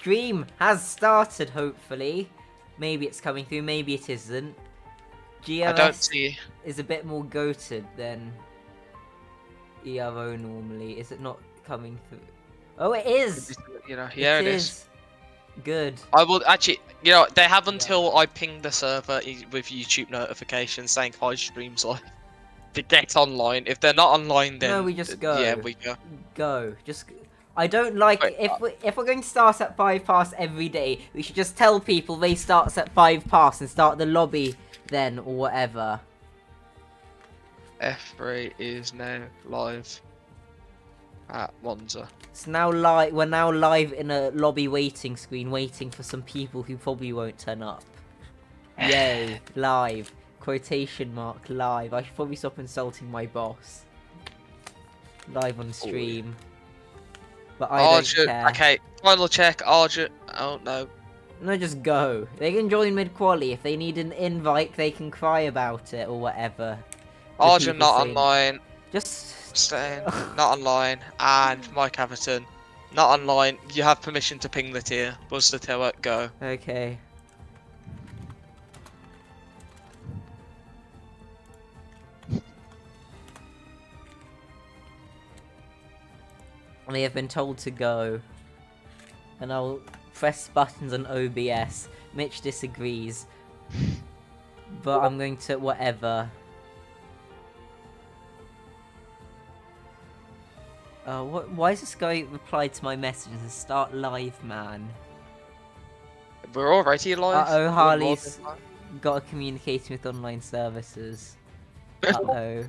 stream has started, hopefully. Maybe it's coming through, maybe it isn't. GRS I don't see. is a bit more goated than ERO normally. Is it not coming through? Oh, it is! You know, yeah, it is. Good. I will actually, you know, they have until I ping the server with YouTube notifications saying hi streams live to get online. If they're not online, then No, we just go. Yeah, we go. Go. Just. I don't like Wait, if we're going to start at 5 past every day. We should just tell people they starts at 5 past and start the lobby then or whatever. F3 is now live at Monza. It's now live. We're now live in a lobby waiting screen, waiting for some people who probably won't turn up. Yay! Live. Quotation mark live. I should probably stop insulting my boss. Live on stream. But I don't care. Okay, final check. Arjun. Oh no. No, just go. They can join mid-quali. If they need an invite, they can cry about it or whatever. Arjun not online. Just Staying not online. And Mike Atherton not online. You have permission to ping the tier. Buzz the tower. Go. Okay. They have been told to go. And I'll press buttons on OBS. Mitch disagrees. But I'm going to whatever. Why is this guy replied to my message and says start live, man? We're already live. Uh-oh, Harley's got a communication with online services. Uh-oh.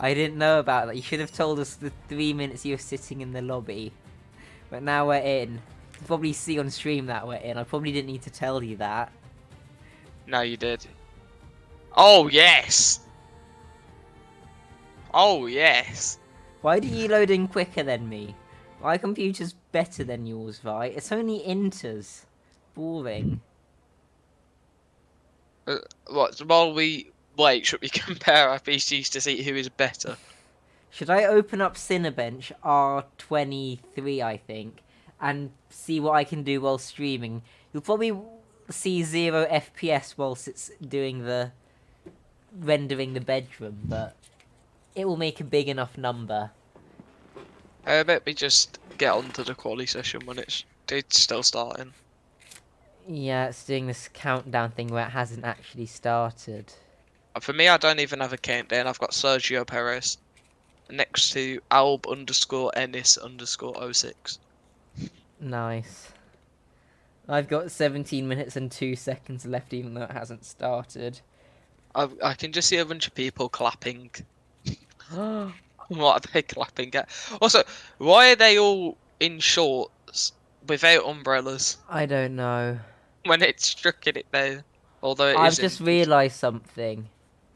I didn't know about that. You should have told us the 3 minutes you were sitting in the lobby. But now we're in. You probably see on stream that we're in. I probably didn't need to tell you that. No, you did. Oh, yes! Oh, yes! Why do you load in quicker than me? My computer's better than yours, right? It's only inters. Boring. What? While we wait, should we compare our PCs to see who is better? Should I open up Cinebench R23, I think, and see what I can do while streaming? You'll probably see 0 FPS whilst it's doing the rendering the bedroom, but it will make a big enough number. Let me just get onto the quali session when it's still starting. Yeah, it's doing this countdown thing where it hasn't actually started. For me, I don't even have a countdown. I've got Sergio Perez next to Alb_Ennis_06. Nice. I've got 17 minutes and 2 seconds left, even though it hasn't started. I can just see a bunch of people clapping. What are they clapping at? Also, why are they all in shorts without umbrellas I don't know. when it's struck in it there? Although I've just realised something.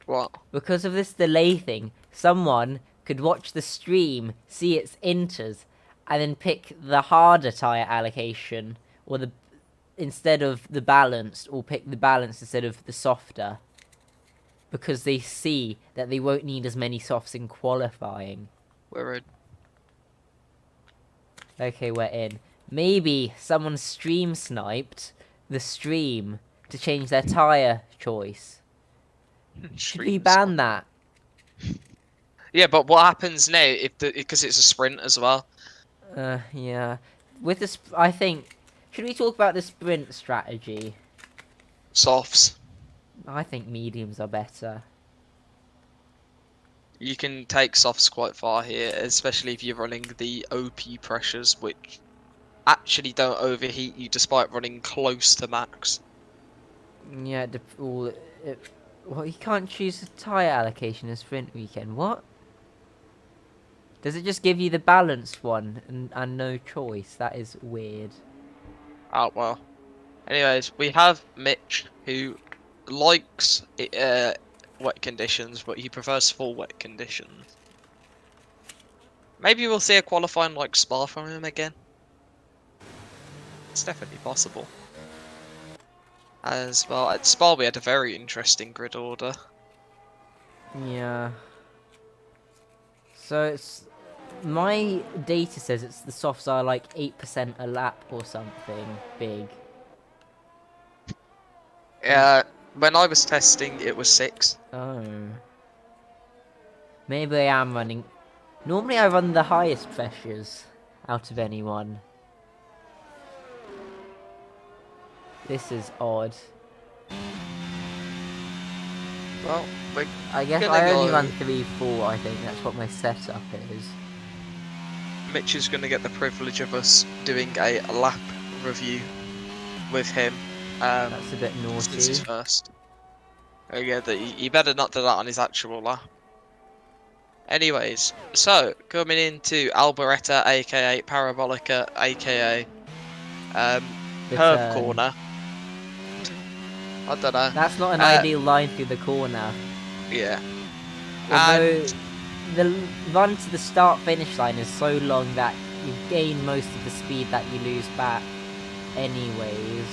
What? Because of this delay thing, someone could watch the stream, see its inters, and then pick the harder tyre allocation, or instead of the balanced, or pick the balanced instead of the softer. Because they see that they won't need as many softs in qualifying. We're in. Okay, we're in. Maybe someone stream sniped the stream to change their tyre choice. Should we ban that? Yeah, but what happens now if because it's a sprint as well? Yeah. With this, I think. Should we talk about the sprint strategy? Softs. I think mediums are better. You can take softs quite far here, especially if you're running the OP pressures, which actually don't overheat you despite running close to max. Yeah, well, you can't choose the tyre allocation in sprint weekend. What? Does it just give you the balanced one and no choice? That is weird. Oh, well. Anyways, we have Mitch, who likes wet conditions, but he prefers full wet conditions. Maybe we'll see a qualifying like Spa from him again. It's definitely possible. As well, at Spa we had a very interesting grid order. Yeah. So it's My data says the softs are like 8% a lap or something big. When I was testing, it was 6. Oh. Maybe I am running... Normally I run the highest pressures out of anyone. This is odd. Well, we're I guess gonna I only go. run 3-4, I think. That's what my setup is. Mitch is gonna get the privilege of us doing a lap review with him. That's a bit Since his naughty. first. Yeah, you better not do that on his actual lap. Anyways, so coming into Alberetta, aka Parabolica, aka The Curve turn. Corner. I don't know. That's not an ideal line through the corner. Yeah. Although And the run to the start-finish line is so long that you gain most of the speed that you lose back anyways.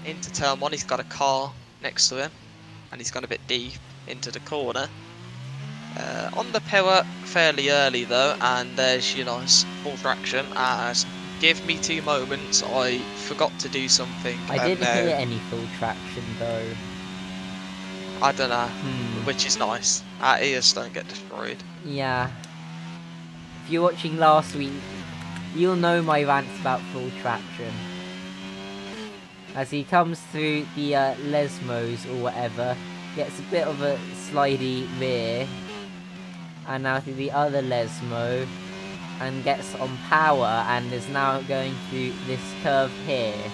into turn 1, he's got a car next to him, and he's gone a bit deep into the corner. On the power fairly early though, and there's your nice full traction. As give me 2 moments, I forgot to do something. I And didn't hear now any full traction though. I don't know, which is nice. Our ears don't get destroyed. Yeah. If you're watching last week, you'll know my rants about full traction. As he comes through the Lesmos or whatever, gets a bit of a slidey rear, and now through the other Lesmo, and gets on power, and is now going through this curve here.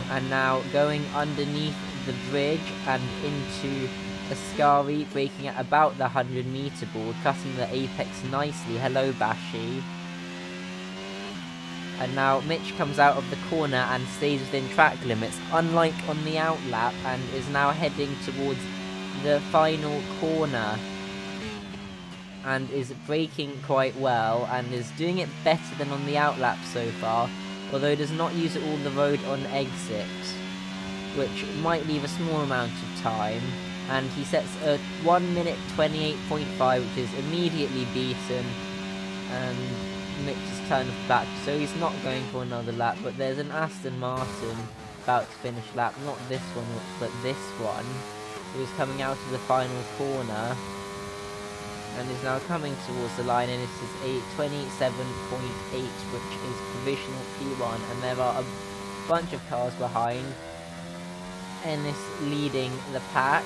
And now going underneath the bridge and into Ascari, braking at about the 100-meter board, cutting the apex nicely. Hello, Bashi. And now Mitch comes out of the corner and stays within track limits, unlike on the outlap, and is now heading towards the final corner. And is braking quite well, and is doing it better than on the outlap so far, although does not use all the road on exit, which might leave a small amount of time. And he sets a 1 minute 28.5, which is immediately beaten, and Mitch is turned back, so he's not going for another lap. But there's an Aston Martin about to finish lap, not this one, but this one, who is coming out of the final corner, and is now coming towards the line, and it is a 27.8, which is provisional P1, and there are a bunch of cars behind. Ennis leading the pack,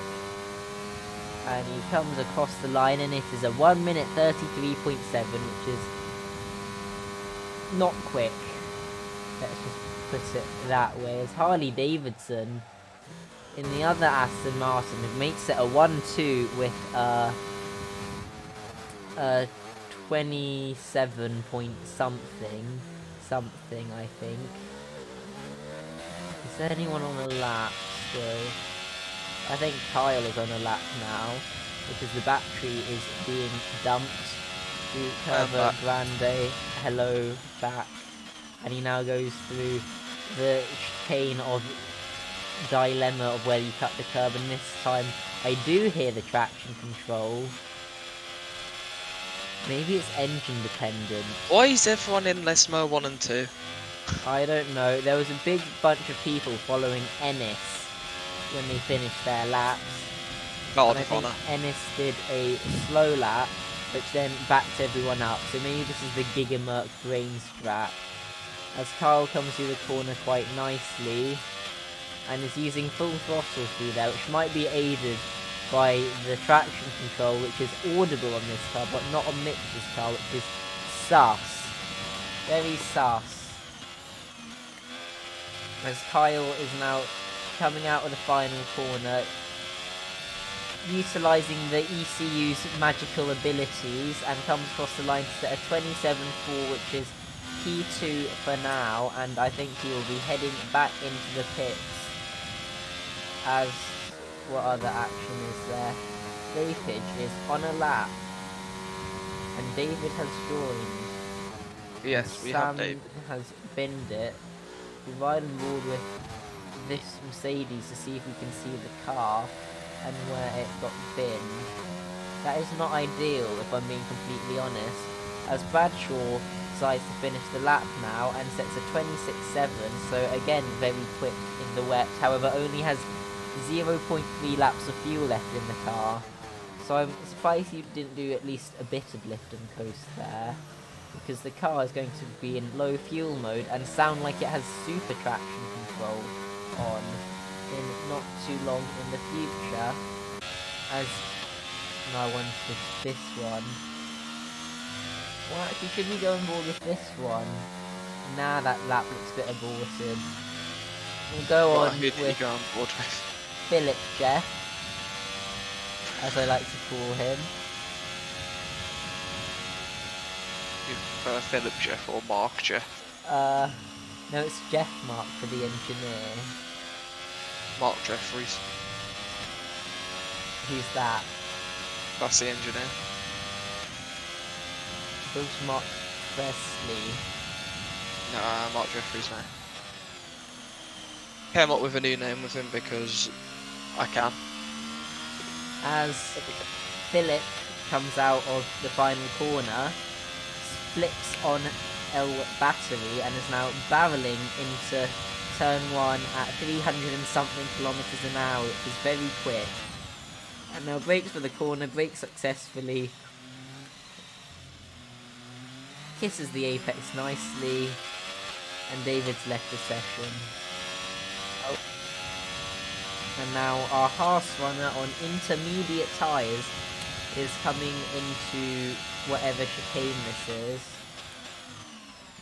and he comes across the line, and it is a 1 minute 33.7, which is not quick. Let's just put it that way. As Harley Davidson in the other Aston Martin, it makes it a 1-2 with a 27 point something, I think. Is there anyone on a lap still? I think Kyle is on a lap now, because the battery is being dumped to Curva Grande. Hello, back. And he now goes through the chicane of dilemma of where you cut the curb, and this time I do hear the traction control. Maybe it's engine dependent. Why is everyone in Lesmo 1 and 2? I don't know. There was a big bunch of people following Ennis when they finished their laps. God and I of think honour. Ennis did a slow lap, which then backed everyone up. So maybe this is the Gigamerc brain strat. As Kyle comes through the corner quite nicely, and is using full throttle through there, which might be aided by the traction control, which is audible on this car, but not on Mitch's car, which is sus. Very sus. As Kyle is now coming out of the final corner, utilising the ECU's magical abilities, and comes across the line to set a 27.4, which is P2 for now, and I think he will be heading back into the pits. As what other action is there? David is on a lap, and David has joined. Yes, we have David. Has binned it. We ride on board with this Mercedes to see if we can see the car and where it got binned. That is not ideal, if I'm being completely honest, as Bradshaw decides to finish the lap now and sets a 26.7, so again very quick in the wet, however only has 0.3 laps of fuel left in the car. So I'm surprised you didn't do at least a bit of lift and coast there, because the car is going to be in low fuel mode and sound like it has super traction control on in not too long in the future, as no, I wanted this one. Well, actually, should we go on board with this one? Nah, that lap looks a bit aborted. We'll go on Who did you with go on board with? Philip Jeff, as I like to call him. You prefer Philip Jeff or Mark Jeff? No, it's Jeff Mark for the engineer. Mark Jeffries. Who's that? That's the engineer. Who's Mark Presley? Nah, Mark Jeffries now. Came up with a new name with him because I can. As Philip comes out of the final corner, flips on El Battery and is now barreling into turn 1 at 300 and something kilometers an hour, which is very quick. And now brakes for the corner, brakes successfully. Kisses the apex nicely, and David's left the session. Oh. And now our Haas runner on intermediate tyres is coming into whatever chicane this is.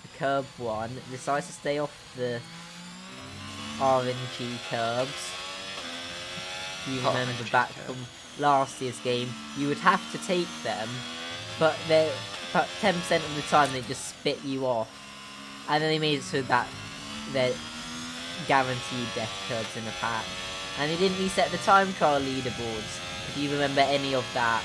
The curb one. Decides to stay off the RNG curbs. You remember back from last year's game, you would have to take them, but they're about 10% of the time they just spit you off. And then they made it so that they're guaranteed death curbs in a pack. And they didn't reset the time trial leaderboards, if you remember any of that.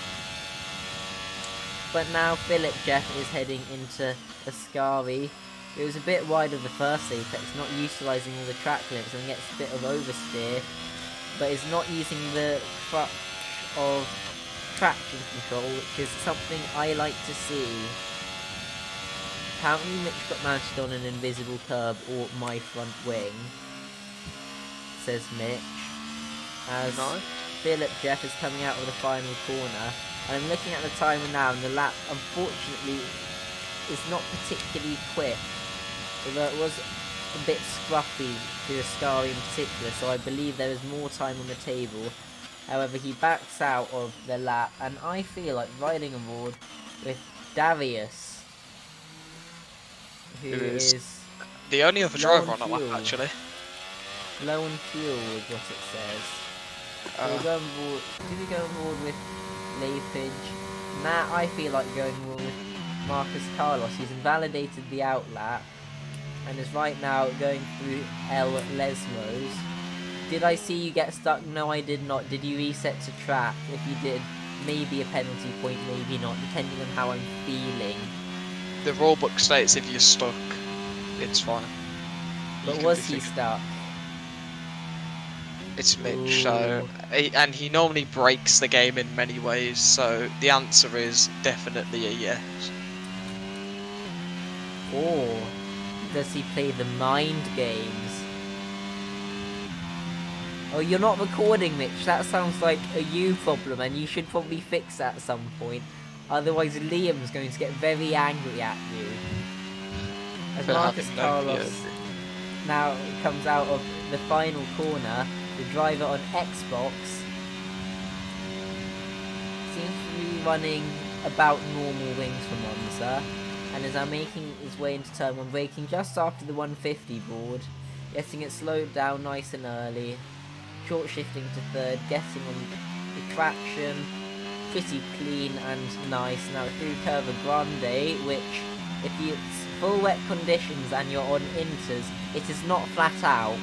But now Philip Jeff is heading into Ascari. It was a bit wide of the first apex, not utilising all the track limits and gets a bit of oversteer, but is not using the crutch of traction control, which is something I like to see. Apparently Mitch got mounted on an invisible curb or my front wing, says Mitch, as Philip Jeff is coming out of the final corner. And I'm looking at the timer now, and the lap, unfortunately, is not particularly quick, although it was a bit scruffy through Ascari in particular, so I believe there is more time on the table. However, he backs out of the lap, and I feel like riding aboard with Darius, who is the only other driver on the lap, actually. Low on fuel is what it says. Do we go on board with Lapage? Nah, I feel like going on board with Marcus Carlos. He's invalidated the outlap and is right now going through El Lesmos. Did I see you get stuck? No, I did not. Did you reset to track? If you did, maybe a penalty point, maybe not, depending on how I'm feeling. The rulebook states if you're stuck, it's fine. But was he stuck? It's Mitch, so... And he normally breaks the game in many ways, so the answer is definitely a yes. Or does he play the mind games? Oh, you're not recording, Mitch. That sounds like a you problem, and you should probably fix that at some point. Otherwise, Liam's going to get very angry at you. As Marcus Carlos now comes out of the final corner, the driver on Xbox seems to be running about normal wings for Monza, and is now making his way into turn 1, braking just after the 150 board, getting it slowed down nice and early. Short shifting to third, getting on the traction, pretty clean and nice. Now through Curva Grande, which if it's full wet conditions and you're on inters, it is not flat out.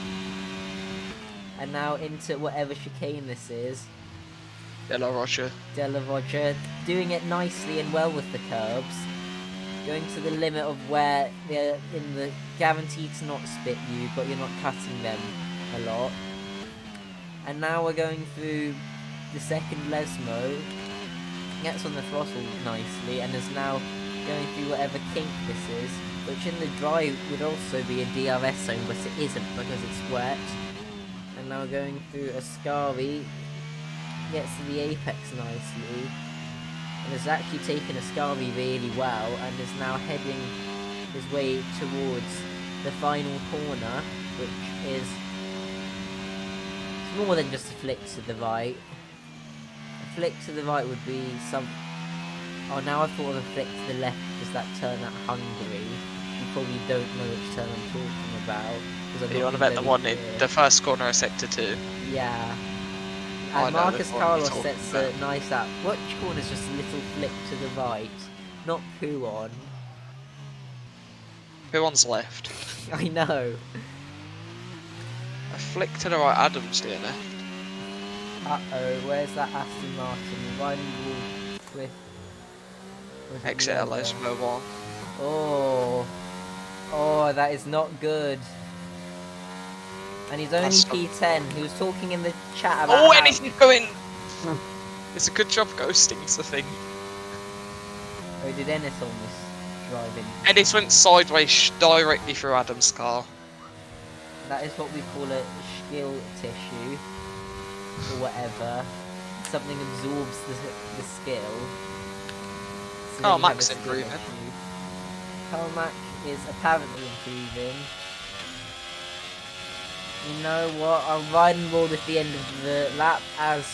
And now into whatever chicane this is. Della Rocha, doing it nicely and well with the curbs. Going to the limit of where they're in the guaranteed to not spit you, but you're not cutting them a lot. And now we're going through the second Lesmo, gets on the throttle nicely, and is now going through whatever kink this is, which in the dry would also be a DRS zone, but it isn't because it's wet. And now going through a Ascari, gets to the apex nicely, and has actually taken Ascari really well, and is now heading his way towards the final corner, which is more than just a flick to the right. A flick to the right would be some... Oh, now I've thought of a flick to the left, because that turn at Hungary. You probably don't know which turn I'm talking about. You want to bet the one in the first corner of Sector 2? Yeah. I And know Marcus the one Carlos you're sets talking a nice out. Which corner's just a little flick to the right? Not poo on. Who one's left? I know. A flick to the right, Adam's doing it. Uh-oh, where's that Aston Martin? Ryan with... Exit LS Mobile. Oh. Oh, that is not good. And he's only P10. He was talking in the chat about Oh, how... and he's going... It's a good job ghosting the thing. Oh, did Ennis almost drive in? Ennis went sideways directly through Adam's car. That is what we call a skill tissue. Or whatever. Something absorbs the skill. So Carl then you have Mack's a skill improving. issue. Carl Mack is apparently improving. You know what? I'm riding board at the end of the lap as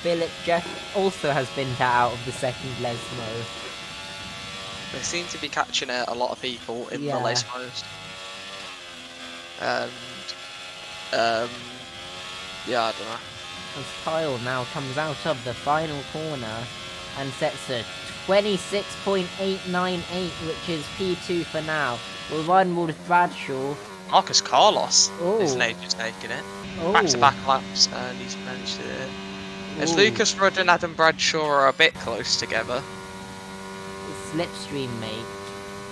Philip Jeff also has been out of the second Lesmo. They seem to be catching a lot of people in the Lesmos. And yeah, I don't know. As Kyle now comes out of the final corner and sets a 26.898, which is P2 for now. We'll run with Bradshaw. Marcus Carlos is Oh. now just taking it. Oh. Back-to-back laps, and he's managed to do it. As Lucas Rudd and Adam Bradshaw are a bit close together. Slipstream, mate.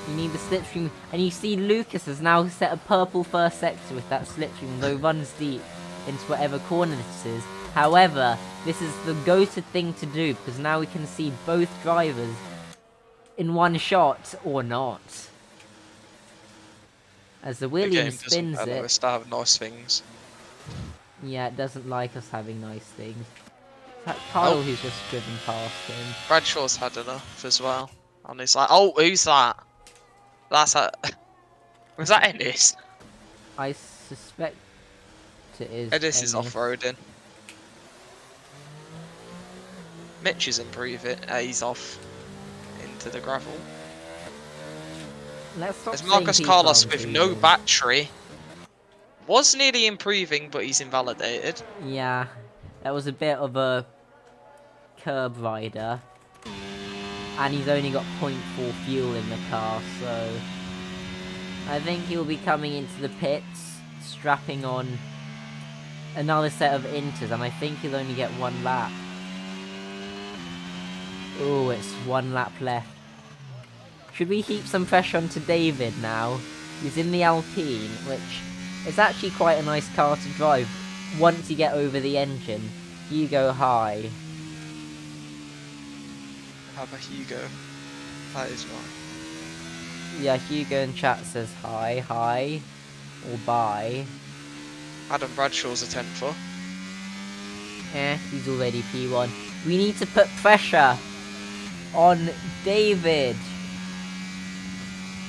You need the slipstream. And you see Lucas has now set a purple first sector with that slipstream, though runs deep into whatever corner this is. However, this is the go-to thing to do, because now we can see both drivers in one shot, or not. As the Williams spins it. It's to have nice things. Yeah, it doesn't like us having nice things. It's like Kyle who's just driven past him. Bradshaw's had enough as well. And he's like, oh, who's that? That's a... Was that Ennis? I suspect it is. Ennis is Ennis. off-roading. Mitch is improving. He's off into the gravel. Let's stop There's Marcus saying Carlos people with are no improving. battery. Was nearly improving, but he's invalidated. Yeah, that was a bit of a curb rider. And he's only got 0.4 fuel in the car, so... I think he'll be coming into the pits, strapping on another set of inters, and I think he'll only get one lap. Oh, it's one lap left. Should we heap some pressure onto David now? He's in the Alpine, which is actually quite a nice car to drive once you get over the engine. You go high. How about Hugo? That is right. Yeah, Hugo in chat says hi, or bye. Adam Bradshaw's a 10-4. He's already P1. We need to put pressure on David.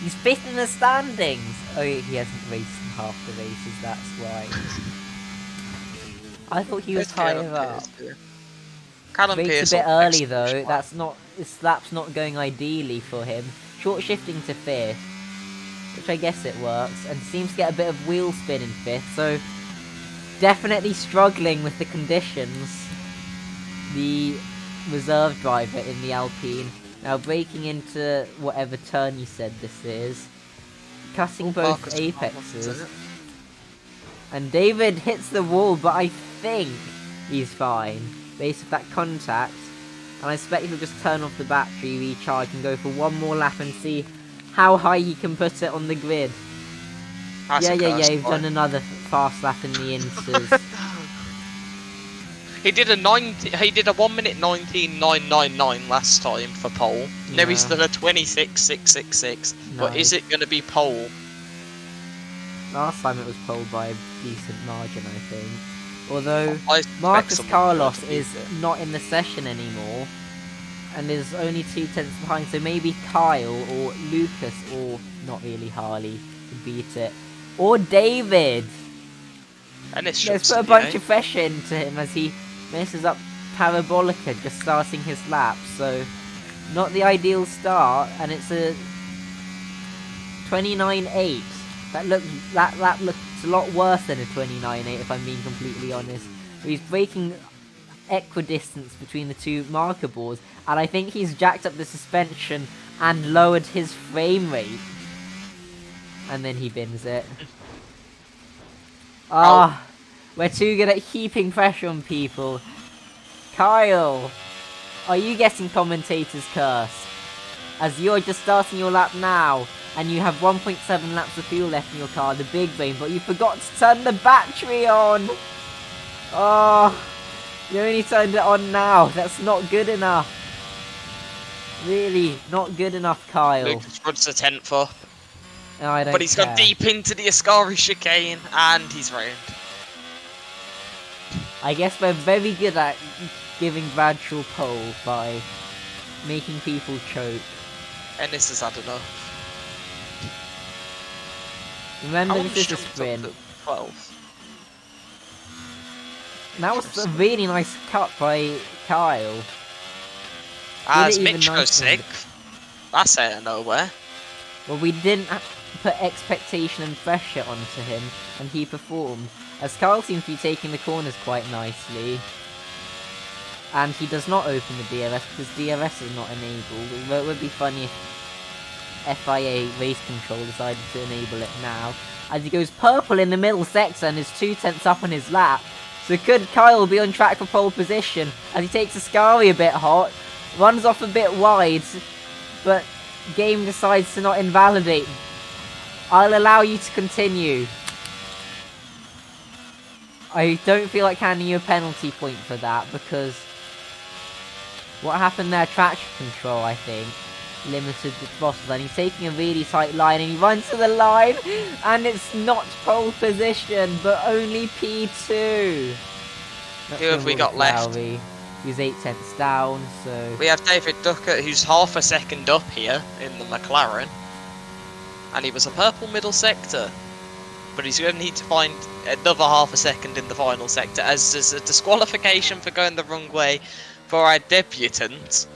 He's fifth in the standings. Oh, he hasn't raced in half the races, that's why. I thought he was higher up. Callum Rates Pearce a bit on early though. execution. That's not. This lap's not going ideally for him. Short shifting to fifth, which I guess it works, and seems to get a bit of wheel spin in fifth. So definitely struggling with the conditions. The reserve driver in the Alpine now breaking into whatever turn you said this is, cutting both Marcus apexes. Carlos, And David hits the wall, but I think he's fine, based off that contact. And I expect he'll just turn off the battery, recharge, and go for one more lap and see how high he can put it on the grid. That's a Yeah, curse you've point. done another fast lap in the inters. He did a 1 minute 19.999 last time for pole. Now he's Yeah. done a 26.666. But is Nice. it going to be pole? Last time it was pulled by a decent margin, I think. Although I expect Marcus someone's Carlos going to beat is it. not in the session anymore and is only 2 tenths behind, so maybe Kyle or Lucas or not really Harley could beat it. Or David! And it's Let's just put a bunch of pressure into him as he messes up Parabolica just starting his lap, so not the ideal start, and it's a 29.8. That looks a lot worse than a 29.8 if I'm being completely honest. He's breaking equidistance between the two marker boards, and I think he's jacked up the suspension and lowered his frame rate. And then he bins it. Ah, we're too good at heaping pressure on people. Kyle, are you getting commentator's curse? As you're just starting your lap now, and you have 1.7 laps of fuel left in your car, the big brain, but you forgot to turn the battery on! Oh, you only turned it on now. That's not good enough. Really, not good enough, Kyle. Lucas runs a 10th up. No, I don't But he's care. gone deep into the Ascari chicane, and he's round. I guess we're very good at giving Bradshaw pole by making people choke. And this has had enough. Remember, Alan's this is a jumped up sprint. to 12. That was a really nice cut by Kyle. As Did it even Mitch goes nicer. 6th. That's out of nowhere. Well, we didn't put expectation and pressure onto him, and he performed. As Kyle seems to be taking the corners quite nicely. And he does not open the DRS because DRS is not enabled. Although it would be funny if FIA Race Control decided to enable it now. As he goes purple in the middle sector and is 2 tenths up on his lap. So could Kyle be on track for pole position as he takes Ascari a bit hot, runs off a bit wide, but game decides to not invalidate. I'll allow you to continue. I don't feel like handing you a penalty point for that because what happened there? Traction control, I think, limited the throttle, and he's taking a really tight line and he runs to the line and it's not pole position but only P2. Who have we got left? He's 8 tenths down, so We have David Duckett, who's half a second up here in the McLaren. And he was a purple middle sector. But he's going to need to find another half a second in the final sector, as there's a disqualification for going the wrong way for our debutant.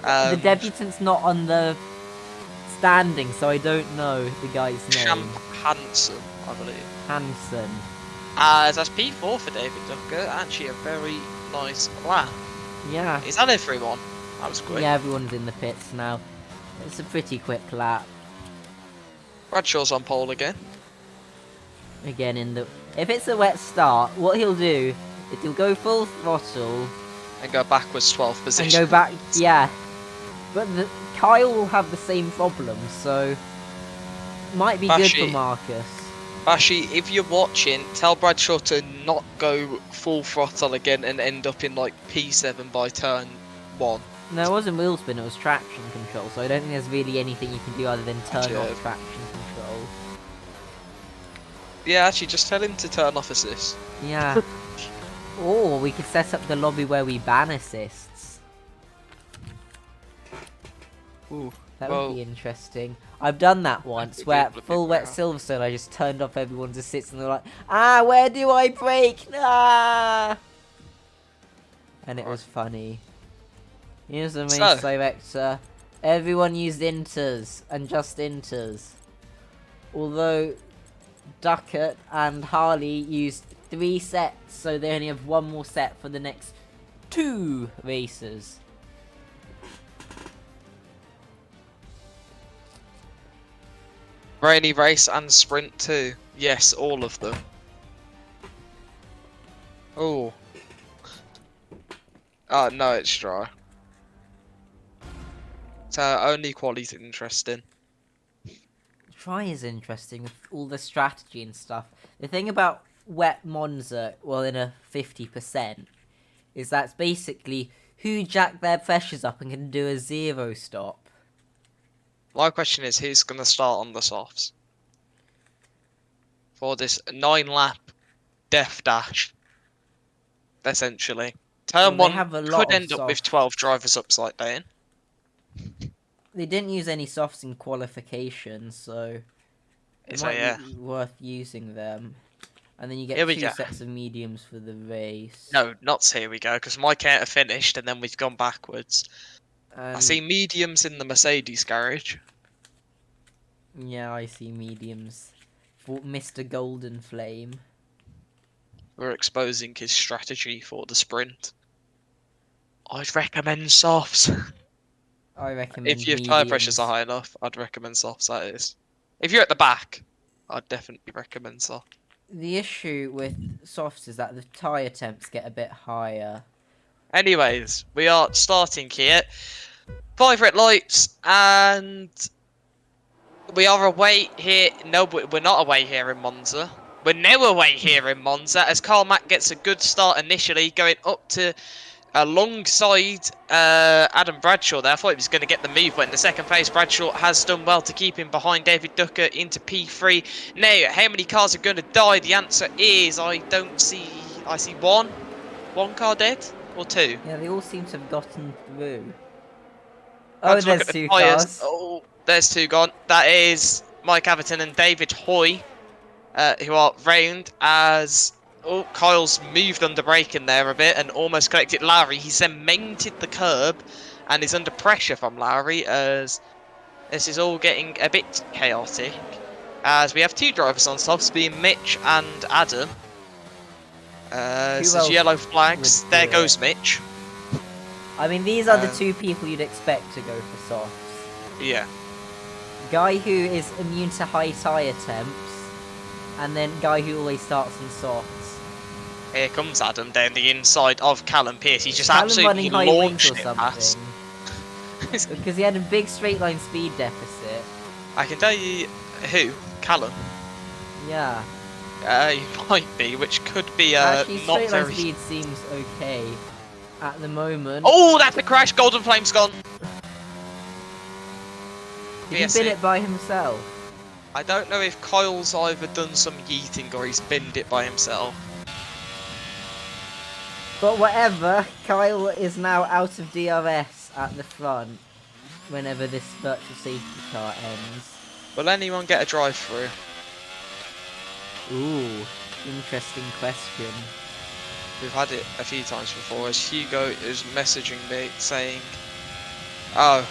the debutant's not on the standing, so I don't know the guy's name. Champ Hansen, I believe. Hansen. That's P4 for David Duckett. Actually, a very nice lap. Yeah. Is that everyone? That was quick. Yeah, everyone's in the pits now. It's a pretty quick lap. Bradshaw's on pole again. Again, if it's a wet start, what he'll do is he'll go full throttle And go backwards 12th position. and go back. Yeah, but Kyle will have the same problem, so might be good for Bashi. Marcus. Bashi, if you're watching, tell Bradshaw to not go full throttle again and end up in like P7 by turn 1. No, it wasn't wheel spin; it was traction control. So I don't think there's really anything you can do other than turn Yeah. off traction control. Yeah, actually, just tell him to turn off assist. Yeah. Or we could set up the lobby where we ban assists. Ooh, That well, would be interesting. I've done that once, think where people at would be full wet proud. Silverstone I just turned off everyone's assists and they're like, ah, where do I brake? Ah! And it was funny. Here's the race So- director. Everyone used inters and just inters. Although Duckett and Harley used 3 sets, so they only have 1 more set for the next 2 races. Rainy race and sprint too. Yes, all of them. Oh. Oh, no, it's dry. So, only quality's interesting. Try is interesting with all the strategy and stuff. The thing about wet Monza, well, in a 50%, is that's basically who jacked their pressures up and can do a 0 stop. My question is, who's going to start on the softs for this 9-lap death dash? Essentially, Well, turn they 1 have a lot could of end up with soft. 12 drivers upside down. They didn't use any softs in qualification, so it So might yeah, be worth using them. And then you Here get we 2 go. sets of mediums for the race. no, not here we go, because my counter finished and then we've gone backwards. I see And mediums in the Mercedes garage. yeah, I see mediums for Mr. Golden Flame. We're exposing his strategy for the sprint. I'd recommend softs. I recommend If your mediums. tyre pressures are high enough, I'd recommend softs, that is. If you're at the back, I'd definitely recommend soft. The issue with softs is that the tyre temps get a bit higher. Anyways, we are starting here. 5 red lights, and we are away here. No, we're not away here in Monza. We're now away here in Monza as Carl Mack gets a good start initially, going up to alongside Adam Bradshaw there. I thought he was going to get the move, but in the second place, Bradshaw has done well to keep him behind David Ducker into P3. Now, how many cars are going to die? The answer is I see one car dead, or 2. Yeah, they all seem to have gotten through. Had Oh, to look there's at the 2 tyres. cars. Oh, there's 2 gone. That is Mike Averton and David Hoy, who are round as... Oh, Kyle's moved under braking there a bit and almost collected Lowry. He cemented the curb and is under pressure from Lowry as this is all getting a bit chaotic. As we have 2 drivers on softs, being Mitch and Adam. So else yellow flags. would There do goes it? Mitch. I mean, these are the 2 people you'd expect to go for softs. Yeah. Guy who is immune to high tyre temps, and then guy who always starts on softs. Here comes Adam down the inside of Callum Pierce. He just Callum absolutely running high wings launched or it something. past. Because he had a big straight line speed deficit. I can tell you who. Callum. Yeah. He might be, which could be Actually, not straight line very... speed seems okay at the moment. Oh, that's a crash. Golden Flame's gone. Did he bin it by himself? I don't know if Kyle's either done some yeeting or he's binned it by himself. But whatever, Kyle is now out of DRS at the front whenever this virtual safety car ends. Will anyone get a drive through? Ooh, interesting question. We've had it a few times before as Hugo is messaging me saying... Oh.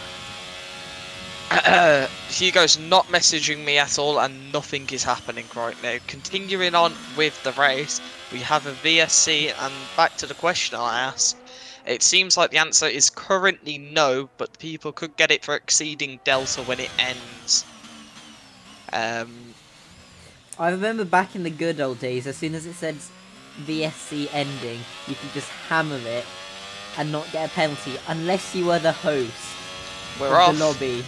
Hugo's not messaging me at all and nothing is happening right now. Continuing on with the race, we have a VSC, and back to the question I asked. It seems like the answer is currently no, but people could get it for exceeding Delta when it ends. I remember back in the good old days, as soon as it said VSC ending, you could just hammer it and not get a penalty unless you were the host We're of off. the lobby.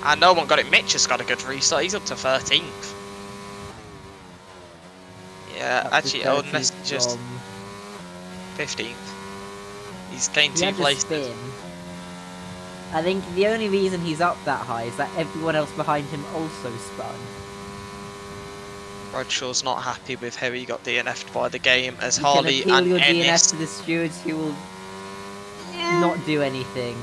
And no one got it. Mitch has got a good restart. He's up to 13th. Yeah, Up to actually, oh, 13th that's just from- 15th. He's gained He 2 had to places. spin. I think the only reason he's up that high is that everyone else behind him also spun. Bradshaw's not happy with how he got DNF'd by the game as You Harley can appeal and your Ennis. DNF to the stewards who will not do anything.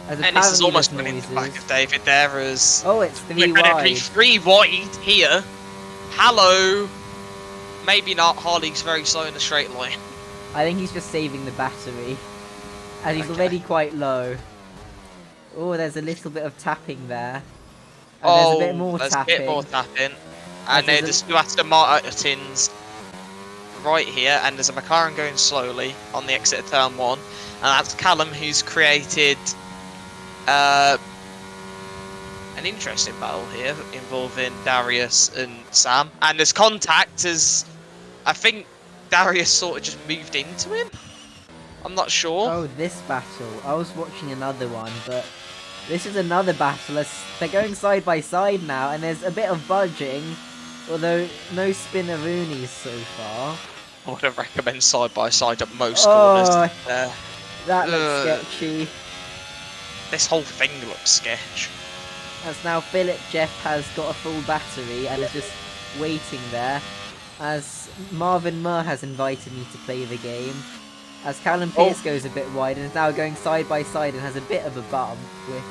As Ennis is apparently almost there's running into the back noises. of David there as... Oh, it's 3 incredibly wide. 3 wide here. Hello. Maybe not. Harley's very slow in the straight line. I think he's just saving the battery. And he's Okay. already quite low. Oh, there's a little bit of tapping there. And Oh, there's a bit more there's tapping. a bit more tapping. And there's there's two Aston Martins right here, and there's a McLaren going slowly on the exit of turn 1. And that's Callum, who's created an interesting battle here involving Darius and Sam. And there's contact as I think Darius sort of just moved into him. I'm not sure. Oh, this battle. I was watching another one, but this is another battle. They're going side by side now, and there's a bit of budging, although no spinneroonies so far. I would recommend side by side at most corners. Oh, that looks Ugh. sketchy. This whole thing looks sketch. As now Philip Jeff has got a full battery and is just waiting there. As Marvin Murr has invited me to play the game. As Callum Pierce goes a bit wide and is now going side by side and has a bit of a bump with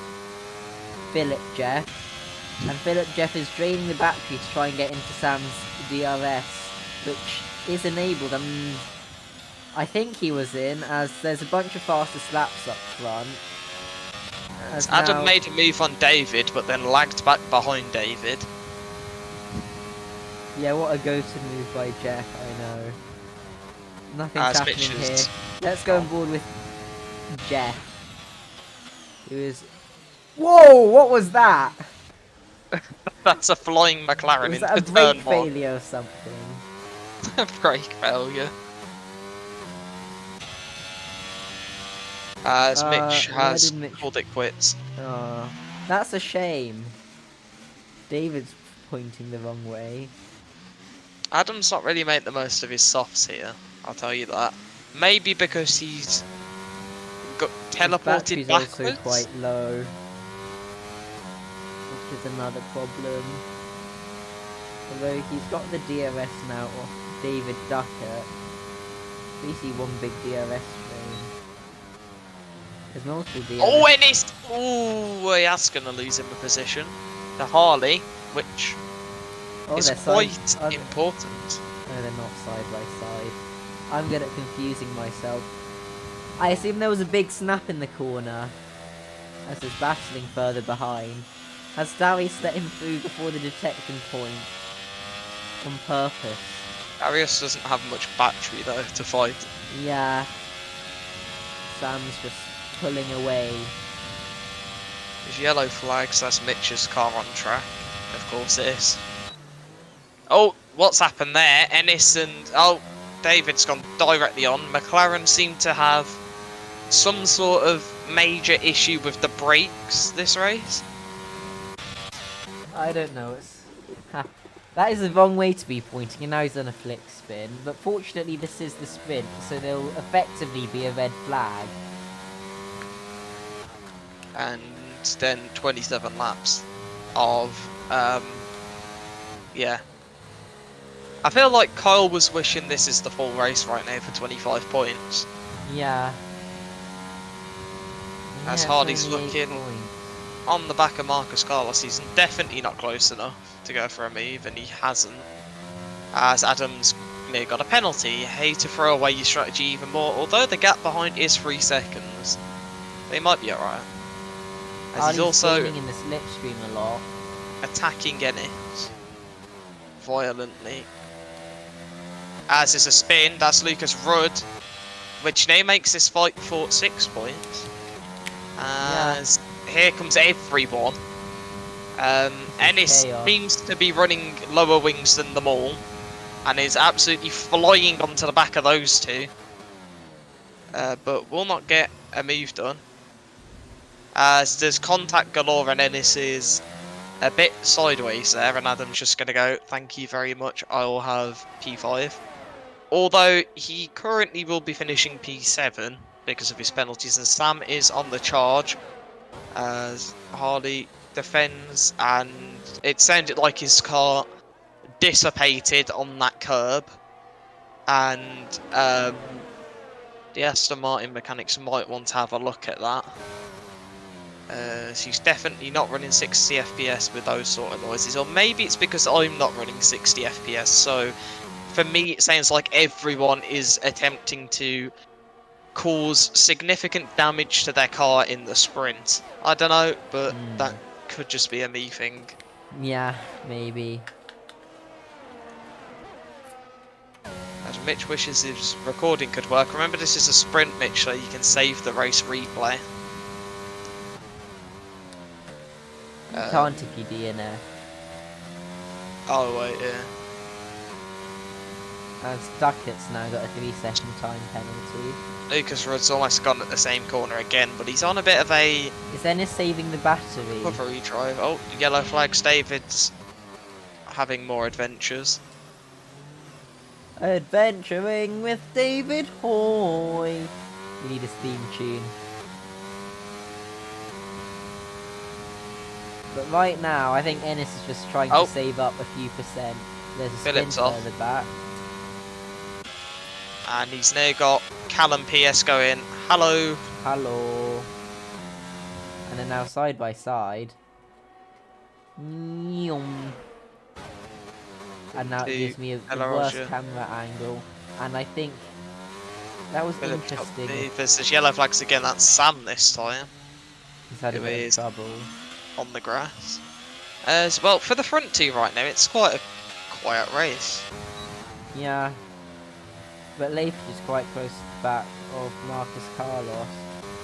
Philip Jeff. And Philip Jeff is draining the battery to try and get into Sam's DRS, which is enabled, and I think he was in, as there's a bunch of faster slaps up front. Adam made a move on David, but then lagged back behind David. Yeah, what a go-to move by Jeff, I know. Nothing's happening here. Let's go on board with Jeff. Who is... Whoa, what was that? That's a flying McLaren Was into that a turn brake one. failure or something? Brake failure. As Mitch has called it quits. Oh, that's a shame. David's pointing the wrong way. Adam's not really made the most of his softs here, I'll tell you that. Maybe because he's got teleported His backwards. battery's also quite low, which is another problem. Although he's got the DRS now off David Duckett. At least he one big DRS stream. There's multiple DRS. Oh, Ennis! Oh, that's going to lose him a position. The Harley, which is quite important. No, they're not side by side. I'm good at confusing myself. I assume there was a big snap in the corner, as he's battling further behind. Has Darius let him through before the detection point? On purpose. Darius doesn't have much battery though to fight. Yeah. Sam's just pulling away. There's yellow flags, that's Mitch's car on track. Of course it is. Oh, what's happened there? Ennis and... oh, David's gone directly on. McLaren seem to have some sort of major issue with the brakes this race. I don't know, it's... That is the wrong way to be pointing, and now he's on a flick spin. But fortunately this is the sprint, so there'll effectively be a red flag. And then 27 laps of, yeah. I feel like Kyle was wishing this is the full race right now for 25 points. Yeah. As Hardy's looking on the back of Marcus Carlos, he's definitely not close enough to go for a move, and he hasn't. As Adams near got a penalty, hate to throw away your strategy even more, although the gap behind is 3 seconds. They might be alright. As he's also in the slipstream a lot. Attacking Ennis violently. As is a spin, that's Lucas Rudd, which now makes this fight for 6 points. As here comes everyone. Ennis seems to be running lower wings than them all, and is absolutely flying onto the back of those two. But will not get a move done. As there's contact galore, and Ennis is a bit sideways there, and Adam's just going to go, thank you very much, I'll have P5. Although he currently will be finishing P7 because of his penalties, and Sam is on the charge as Harley defends, and it sounded like his car dissipated on that curb, and the Aston Martin mechanics might want to have a look at that. So he's definitely not running 60 FPS with those sort of noises, or maybe it's because I'm not running 60 FPS, so for me it sounds like everyone is attempting to cause significant damage to their car in the sprint. I don't know, but that could just be a me thing. Yeah, maybe. As Mitch wishes his recording could work. Remember, this is a sprint, Mitch, so you can save the race replay. You can't if you DNF. Oh wait, yeah. As Duckett's now got a 3-second time penalty. Lucas Rudd's almost gone at the same corner again, but he's on a bit of a... Is Ennis saving the battery? recovery drive. Oh, yellow flags. David's having more adventures. Adventuring with David Hoy. We need his theme tune. But right now, I think Ennis is just trying to save up a few percent. There's a Phillips spin off. further back. And he's now got Callum PS going. Hello. Hello. And then now side by side. Nyum. And now it gives me the worst camera angle. And I think that was Phillips interesting. There's yellow flags again. That's Sam this time. He's had a bit of trouble. On the grass. As well, for the front two right now, it's quite a quiet race. Yeah. But Leif is quite close to the back of Marcus Carlos.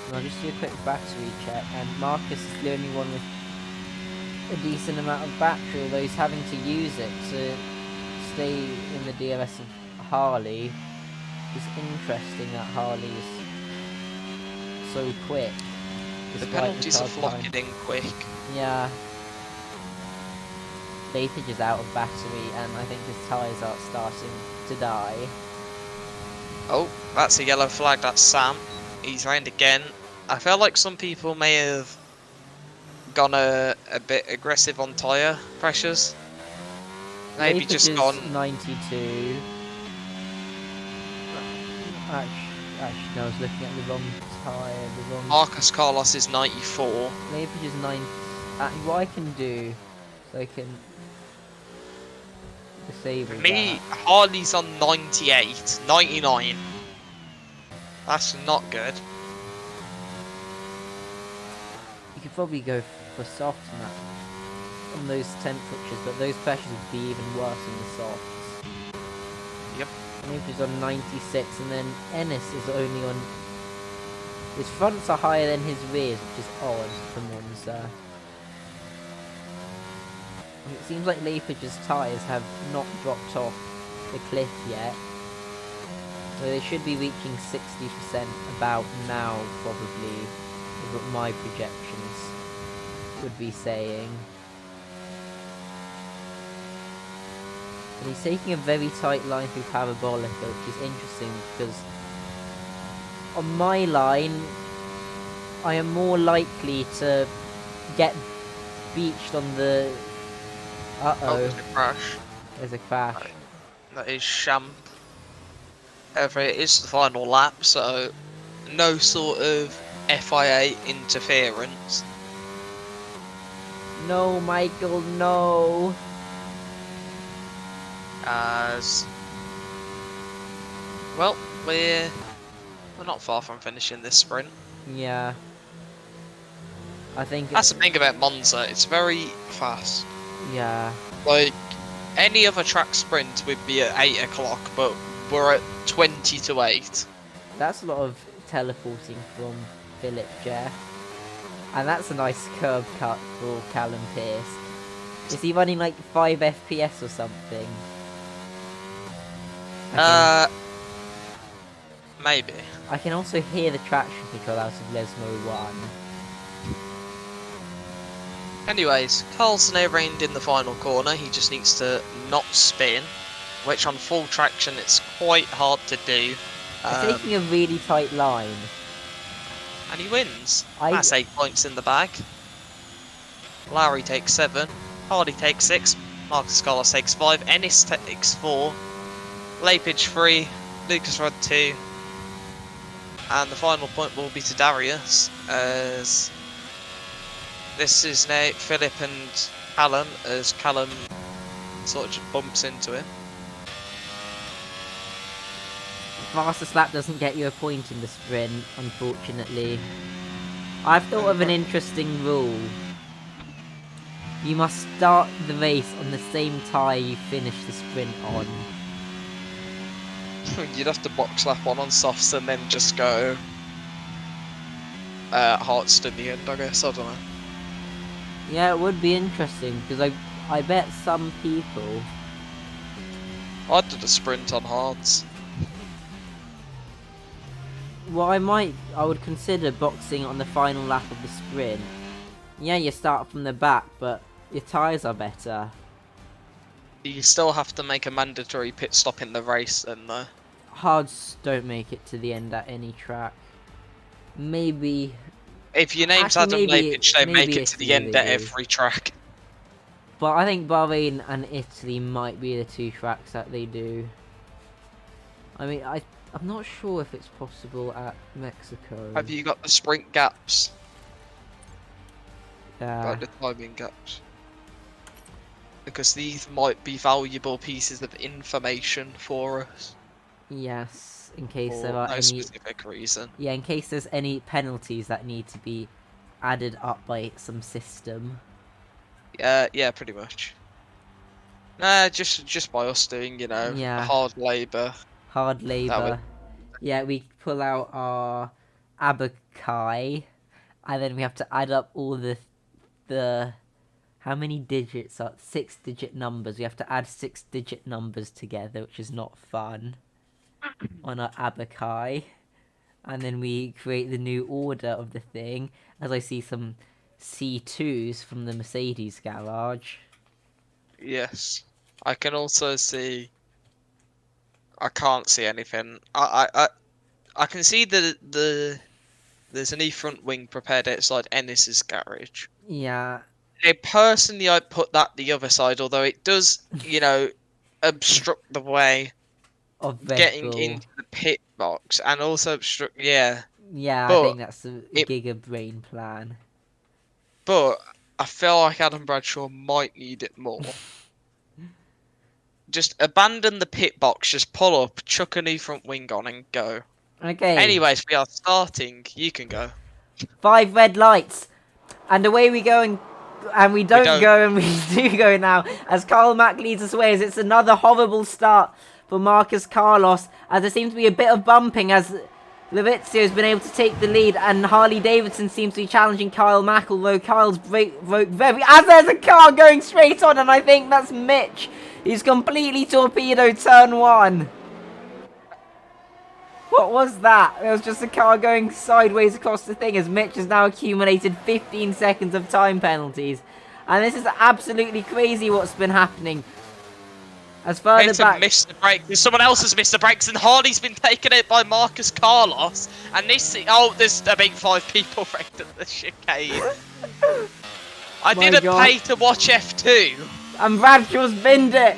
And I'll just do a quick battery check. And Marcus is the only one with a decent amount of battery, although he's having to use it to stay in the DRS of Harley. It's interesting that Harley is so quick. The penalties are flocking in quick. Yeah. Leipzig is out of battery and I think his tyres are starting to die. Oh, that's a yellow flag, that's Sam. He's round again. I feel like some people may have gone a bit aggressive on tyre pressures. Maybe Leipzig just is gone 92. Actually, no, I was looking at the wrong tyre, the wrong... Marcus Carlos is 94. Leipzig is 90. What I can do, so I can disable that. Harley's on 98, 99. That's not good. You could probably go for soft on those temperatures, but those pressures would be even worse in the softs. Yep. Leipzig's on 96, and then Ennis is only on... His fronts are higher than his rears, which is odd for Monza. It seems like Leipzig's tyres have not dropped off the cliff yet. So they should be reaching 60% about now, probably, is what my projections would be saying. And he's taking a very tight line through Parabolica, which is interesting because on my line, I am more likely to get beached on the... Oh, there's a crash. There's a crash. That is Champ. However, it is the final lap, so no sort of FIA interference. No, Michael, no. As well, we're not far from finishing this sprint. Yeah. I think that's the thing about Monza, it's very fast. Yeah. Like, any other track sprint would be at 8 o'clock, but we're at 20 to 8. That's a lot of teleporting from Philip Jeff. And that's a nice curb cut for Callum Pierce. Is he running like 5 FPS or something? Maybe. I can also hear the traction control out of Lesmo 1. Anyways, Carl's now reined in the final corner. He just needs to not spin, which on full traction it's quite hard to do. He's taking a really tight line. And he wins. That's 8 points in the bag. Lowry takes 7. Hardy takes 6. Marcus Carlos takes 5. Ennis takes 4. Leipzig 3. Lucas Rudd 2. And the final point will be to Darius, as this is now Philip and Callum, as Callum sort of just bumps into him. Fastest lap doesn't get you a point in the sprint, unfortunately. I've thought of an interesting rule. You must start the race on the same tyre you finish the sprint on. You'd have to box lap on softs and then just go hards to the end, I guess. I don't know. Yeah, it would be interesting because I bet some people. I did a sprint on hards. Well, I would consider boxing on the final lap of the sprint. Yeah, you start from the back, but your tyres are better. You still have to make a mandatory pit stop in the race, then, though. Hards don't make it to the end at any track. Maybe. If your name's Actually, Adam Lepage, they make maybe it to the Italy end they at do. every track. But I think Bahrain and Italy might be the two tracks that they do. I mean, I'm not sure if it's possible at Mexico. Have you got the sprint gaps? Yeah. Like the timing gaps? Because these might be valuable pieces of information for us. Yes, in case For there are no any. specific reason. Yeah, in case there's any penalties that need to be added up by some system. Yeah, pretty much. Nah, just by us doing, Yeah. hard labour. Hard labour. Yeah, we pull out our abakai, and then we have to add up all the how many digits are 6-digit numbers. We have to add 6-digit numbers together, which is not fun. On our abakai, and then we create the new order of the thing. As I see some C2s from the Mercedes garage. Yes. I can also see. I can't see anything. I can see there's an E front wing prepared outside Ennis's garage. Yeah. Personally, I'd put that the other side, although it does, obstruct the way Of getting into the pit box, and also obstruct. Yeah, Yeah, but I think that's a giga brain plan. But I feel like Adam Bradshaw might need it more. Just abandon the pit box, just pull up, chuck a new front wing on, and go. Okay. Anyways, we are starting. You can go. 5 red lights, and away we go, and we don't go, and we do go now. As Karl Mack leads us away, as it's another horrible start for Marcus Carlos, as there seems to be a bit of bumping, as Levizio has been able to take the lead, and Harley Davidson seems to be challenging Kyle Mack, although Kyle's very... As there's a car going straight on, and I think that's Mitch. He's completely torpedoed turn 1. What was that? It was just a car going sideways across the thing, as Mitch has now accumulated 15 seconds of time penalties. And this is absolutely crazy what's been happening. As further back... missed the break. Someone else has missed the brakes, and Harley's been taken out by Marcus Carlos. And this... Oh, there's a big 5 people wrecked at the chicane. I didn't pay to watch F2. And Bradshaw's binned it.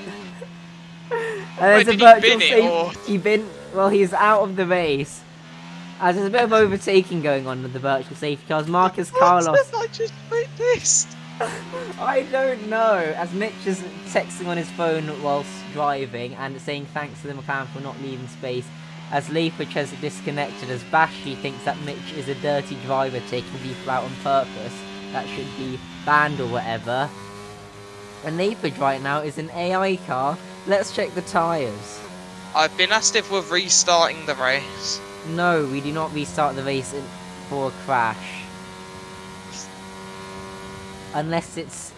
And there's a virtual safety. Well, he's out of the race. As there's a bit of overtaking going on with the virtual safety cars. Marcus Carlos... I just witnessed? I don't know. As Mitch is texting on his phone whilst driving and saying thanks to the McLaren for not leaving space. As Lepage has disconnected, as Bashi thinks that Mitch is a dirty driver taking people out on purpose. That should be banned or whatever. And Lepage right now is an AI car. Let's check the tyres. I've been asked if we're restarting the race. No, we do not restart the race for a crash. Unless it's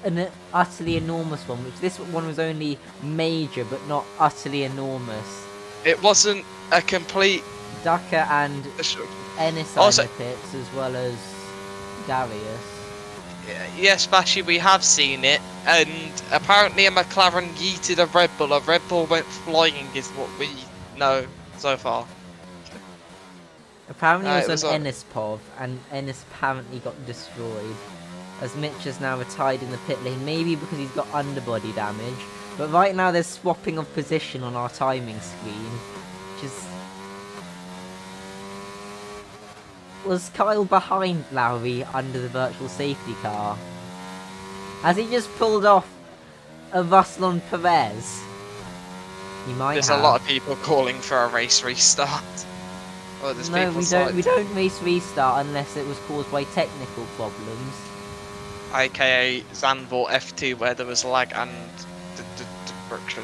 an utterly enormous one, which this one was only major but not utterly enormous. It wasn't a complete... Ducker and Ennis are in the pits, as well as Darius. Yes, Bashi, we have seen it, and apparently a McLaren yeeted a Red Bull. A Red Bull went flying is what we know so far. Apparently it was an Ennis POV, and Ennis apparently got destroyed. As Mitch is now retired in the pit lane, maybe because he's got underbody damage. But right now there's swapping of position on our timing screen, which is... Was Kyle behind Lowry under the virtual safety car? Has he just pulled off a Russell on Perez? He might There's have. a lot of people calling for a race restart. Oh, No, we don't race restart unless it was caused by technical problems. AKA Zandvoort F2 where there was lag and destruction.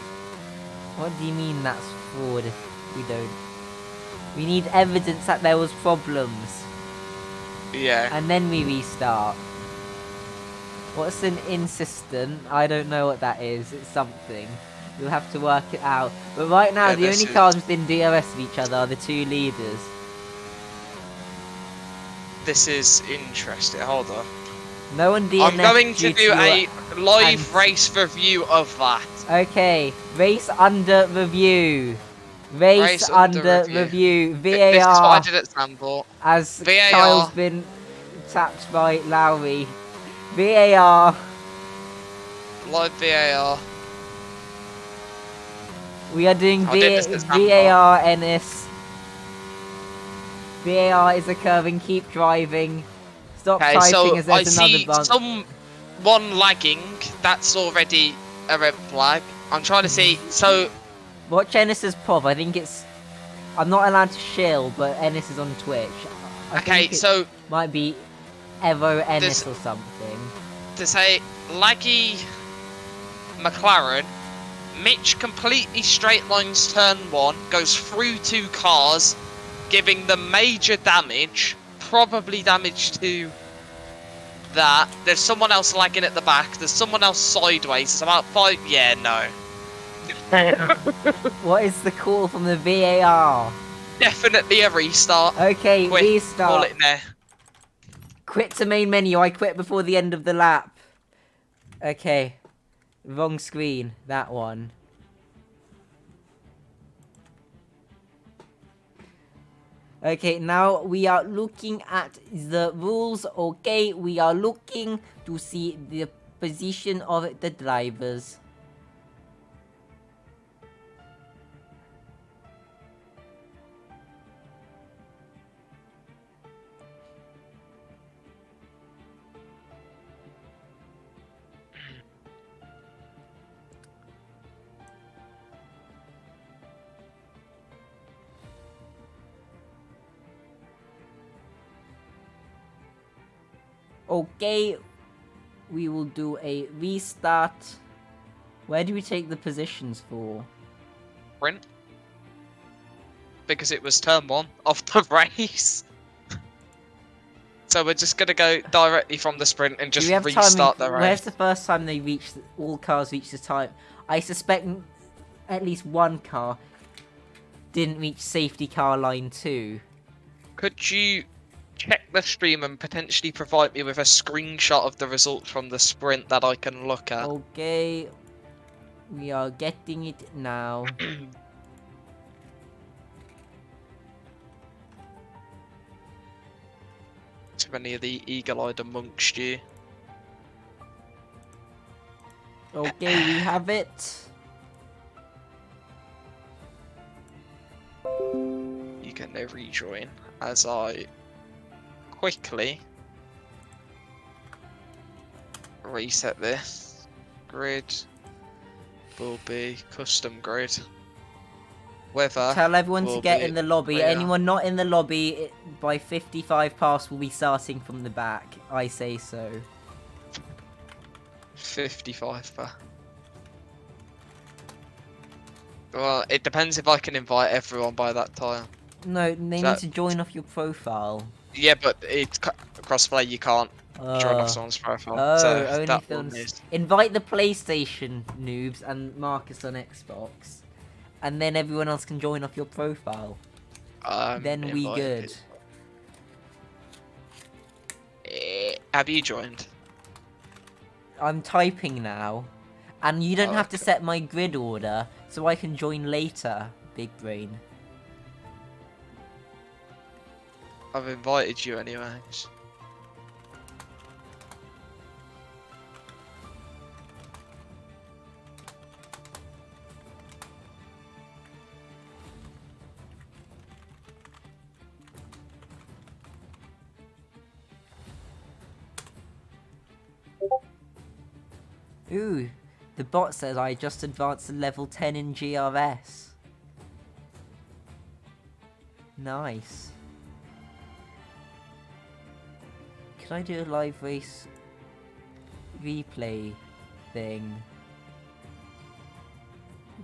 What do you mean that's fraud if we don't? We need evidence that there was problems. Yeah. And then we restart. What's an insistent? I don't know what that is. It's something. You'll have to work it out. But right now, the only cars within DRS of each other are the 2 leaders. This is interesting. Hold on. No one DNF I'm going to due do a live and- race review of that. Okay, race under review. Race under review. This is what I VAR did at Sandport. as VAR. Kyle's been tapped by Lowry. VAR. Live VAR. We are doing I did this at Sandport. VAR, Ennis. VAR is occurring. Keep driving. Stop Okay, typing so as I there's another see bump. someone lagging. That's already a red flag. I'm trying to see. So Watch Ennis's POV. I think it's... I'm not allowed to shill, but Ennis is on Twitch. I okay, think it so might be Evo Ennis This- or something. to say laggy McLaren, Mitch completely straight lines turn 1, goes through 2 cars, giving them major damage, probably damage to that. There's someone else lagging at the back, there's someone else sideways, there's about 5, yeah, no. What is the call from the VAR? Definitely a restart. Okay, Quick, call restart. it there. Quit to main menu. I quit before the end of the lap. Okay. Wrong screen. That one. Okay, now we are looking at the rules. Okay, we are looking to see the position of the drivers. Okay, we will do a restart. Where do we take the positions for? Sprint. Because it was turn 1 of the race. So we're just gonna go directly from the sprint and Do just we have restart timing? the race. Where's the first time they reached? All cars reached the time. I suspect at least one car didn't reach safety car line 2. Could you check the stream and potentially provide me with a screenshot of the results from the sprint that I can look at? Okay, we are getting it now. Too many of the eagle-eyed amongst you. Okay, we have it. You can now rejoin as I quickly reset this. Grid will be custom grid. Weather. Tell everyone to will get be in the lobby. clear. Anyone not in the lobby by 55 past will be starting from the back. I say so. 55 per. Well, it depends if I can invite everyone by that time. No, they So- need to join off your profile. Yeah, but it's crossplay. You can't join off someone's profile. Oh, so only that films. one is. Invite the PlayStation noobs and Marcus on Xbox. And then everyone else can join off your profile. Then we invited. good. Have you joined? I'm typing now. And you don't Oh, have to okay. set my grid order, so I can join later, big brain. I've invited you anyways. Ooh, the bot says I just advanced to level 10 in GRS. Nice. Could I do a live race replay thing?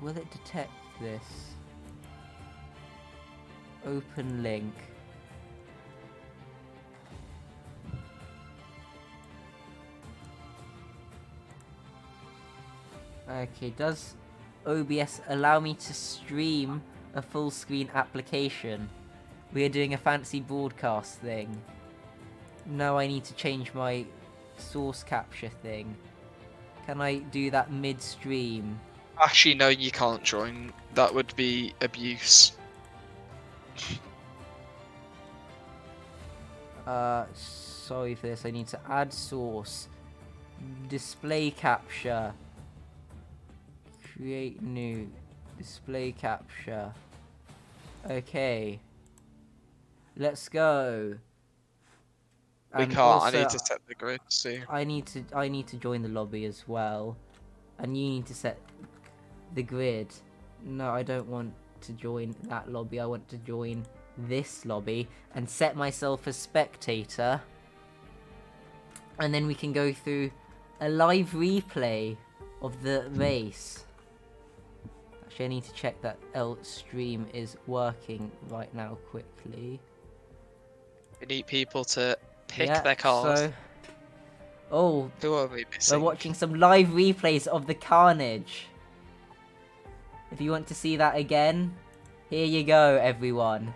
Will it detect this? Open link. Okay, does OBS allow me to stream a full screen application? We are doing a fancy broadcast thing. No, I need to change my source capture thing? Can I do that midstream? Actually, no, you can't join. That would be abuse. Sorry for this. I need to add source. Display capture. Create new. Display capture. Okay. Let's go. We And can't. I also, need to set the grid soon. I need to join the lobby as well. And you need to set the grid. No, I don't want to join that lobby. I want to join this lobby and set myself as spectator. And then we can go through a live replay of the race. Actually, I need to check that L stream is working right now quickly. We need people to pick Yeah, their cars. So, oh, Who are we missing? we're watching some live replays of the carnage. If you want to see that again, here you go, everyone.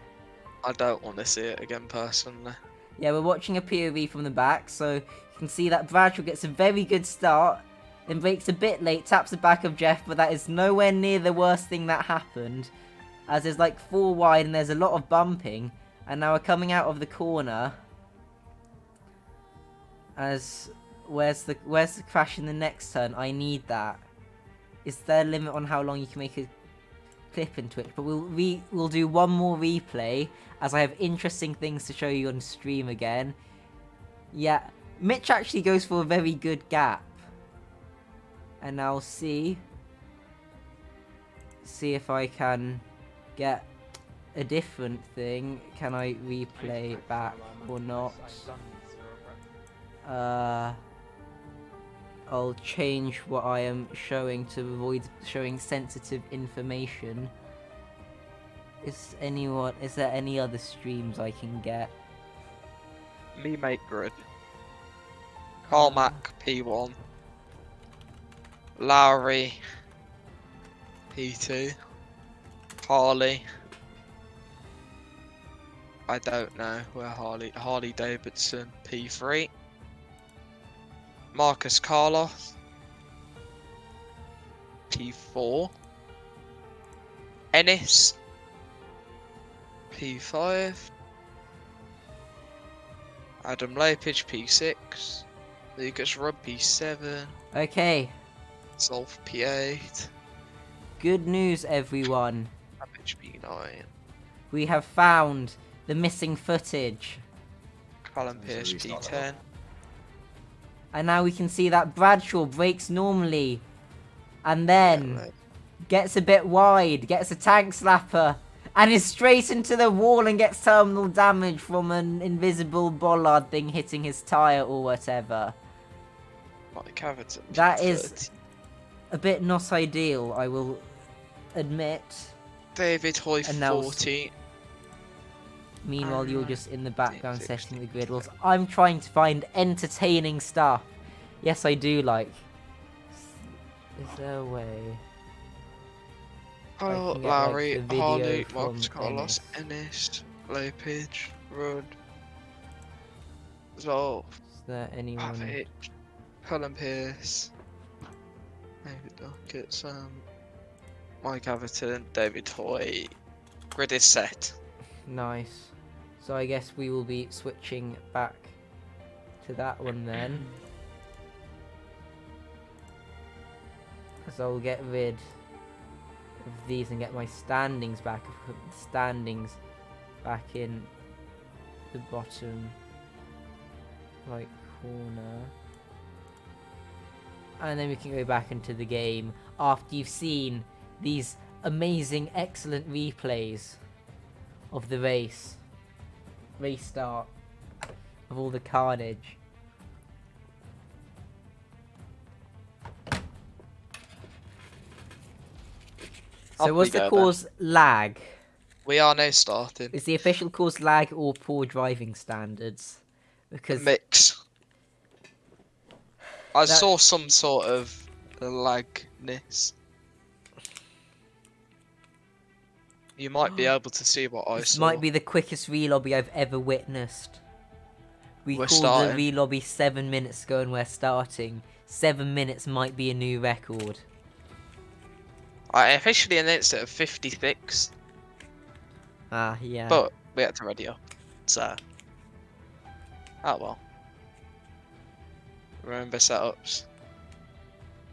I don't want to see it again personally. Yeah, we're watching a POV from the back, so you can see that Bradshaw gets a very good start, then breaks a bit late, taps the back of Jeff, but that is nowhere near the worst thing that happened, as there's like 4 wide and there's a lot of bumping, and now we're coming out of the corner. As where's the crash in the next turn? I need that. Is there a limit on how long you can make a clip in Twitch? But we'll do one more replay, as I have interesting things to show you on stream again. Yeah, Mitch actually goes for a very good gap. And I'll see if I can get a different thing. Can I replay back or not? I'll change what I am showing to avoid showing sensitive information. Is there any other streams I can get? Me make grid. Carmack P1. Lowry P2. Harley. I don't know where Harley Davidson P3. Marcus Carlos P4. Ennis P5. Adam Lopage P6. Lucas Rudd P7. Okay. Solve P8. Good news, everyone. Damage P9. We have found the missing footage. Colin Pierce P10. And now we can see that Bradshaw brakes normally. And then gets a bit wide. Gets a tank slapper. And is straight into the wall and gets terminal damage from an invisible bollard thing hitting his tyre or whatever. Mike Atherton. That is a bit not ideal, I will admit. David Hoy And now 40. Meanwhile, you're just in the background setting the grid. Whilst I'm trying to find entertaining stuff. Yes, I do like. Is there a way? Oh, can get, Larry, like, the video Harley, from Marcus Carlos, Ennis, Lopage, Rudd, Zolf, Is there anyone? Pavic, Colin Pierce, David Duckett, Mike Atherton, David Hoy. Grid is set. Nice. So I guess we will be switching back to that one then. So I'll get rid of these and get my standings back. Put the standings back in the bottom right corner. And then we can go back into the game after you've seen these amazing, excellent replays of the race start of all the carnage. So was the cause lag? We are now starting. Is the official cause lag or poor driving standards? Because Mix. I saw some sort of lagness. You might be able to see what I this saw. might be the quickest relobby I've ever witnessed. We We're called the starting. re-lobby 7 minutes ago and we're starting. 7 minutes might be a new record. I officially announced it at 56, Ah, yeah. but we had to ready up. So, oh well. Remember setups.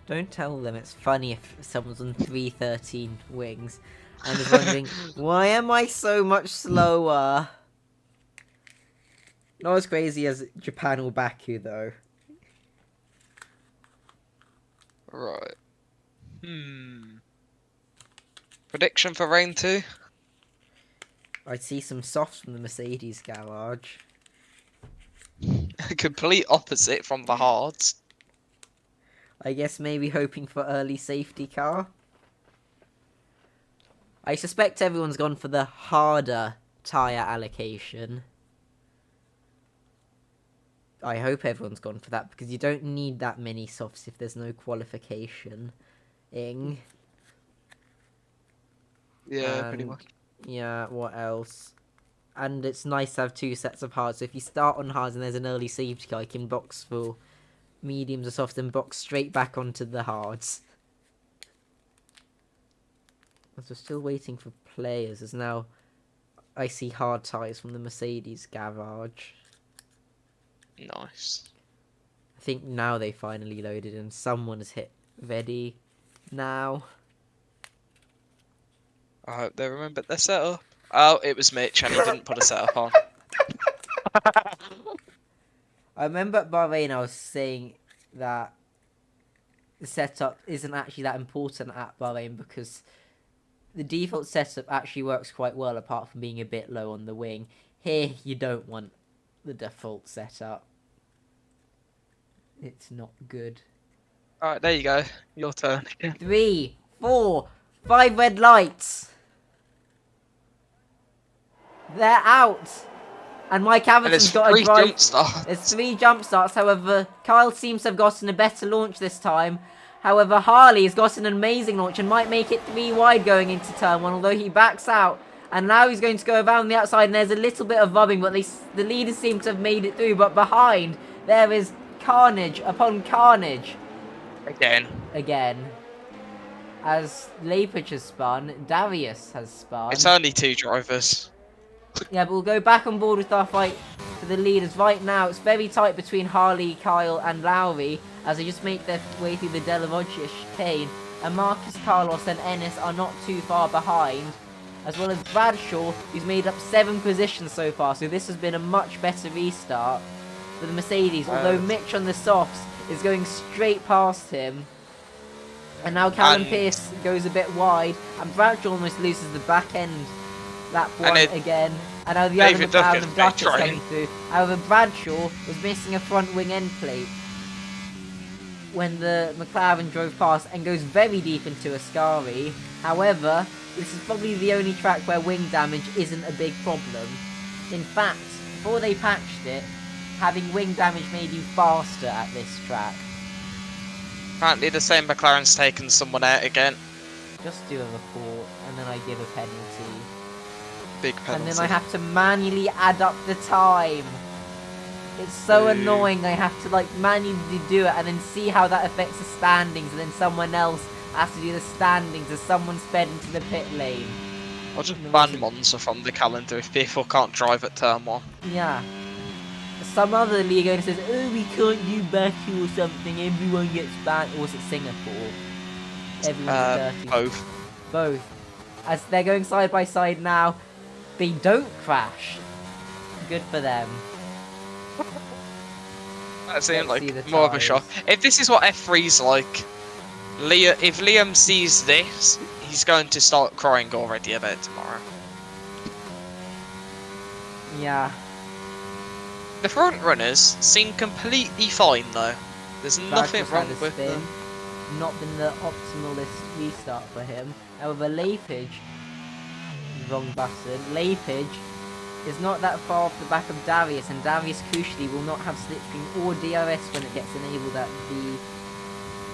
Don't tell them it's funny if someone's on 313 wings and is wondering, why am I so much slower? Not as crazy as Japan or Baku, though. Right. Prediction for rain 2? I see some softs from the Mercedes garage. Complete opposite from the hards. I guess maybe hoping for early safety car. I suspect everyone's gone for the harder tyre allocation. I hope everyone's gone for that, because you don't need that many softs if there's no qualification. Yeah, pretty much. Yeah, what else? And it's nice to have 2 sets of hards. So if you start on hards and there's an early safety car, you can box for mediums or softs and box straight back onto the hards. As we're still waiting for players, as now I see hard tyres from the Mercedes garage. Nice. I think now they finally loaded and someone has hit ready now. I hope they remembered their setup. Oh, it was Mitch and he didn't put a setup on. I remember at Bahrain I was saying that the setup isn't actually that important at Bahrain because the default setup actually works quite well apart from being a bit low on the wing. Here you don't want the default setup. It's not good. Alright, there you go. Your turn again. 3, 4, 5 red lights. They're out. And Mike And there's Avison's got a 3 drive. jump starts. There's 3 jump starts. However, Kyle seems to have gotten a better launch this time. However, Harley has got an amazing launch and might make it 3 wide going into turn 1, although he backs out. And now he's going to go around the outside, and there's a little bit of rubbing, but the leaders seem to have made it through. But behind, there is carnage upon carnage. Again. As Lepage has spun, Darius has spun. It's only 2 drivers. Yeah, but we'll go back on board with our fight for the leaders. Right now, it's very tight between Harley, Kyle, and Lowry as they just make their way through the Della Roggia chicane. And Marcus, Carlos, and Ennis are not too far behind, as well as Bradshaw, who's made up 7 positions so far. So this has been a much better restart for the Mercedes. Although Mitch on the softs is going straight past him. And now Callum Pearce goes a bit wide, and Bradshaw almost loses the back end. Lap 1 again, and now the other McLaren of Duck is coming through. However, Bradshaw was missing a front wing end plate when the McLaren drove past and goes very deep into Ascari. However, this is probably the only track where wing damage isn't a big problem. In fact, before they patched it, having wing damage made you faster at this track. Apparently the same McLaren's taken someone out again. Just do a report, and then I give a penalty. Big penalty. And then I have to manually add up the time. It's so annoying. I have to like manually do it and then see how that affects the standings, and then someone else has to do the standings as someone sped into the pit lane. I'll just ban Monza from the calendar if people can't drive at turn 1. Yeah. Some other league owner says, oh, we can't do Baku or something, everyone gets banned. Or was it Singapore? Everyone's dirty. Both. Both. As they're going side by side now. They don't crash. Good for them. That seemed like more of a shock. If this is what F3's like, if Liam sees this, he's going to start crying already about tomorrow. Yeah. The front runners seem completely fine though. There's nothing wrong with them. Not been the optimalist restart for him. However, Lepage, wrong button. Lepage is not that far off the back of Darius, and Darius crucially will not have slipstream or DRS when it gets enabled at the,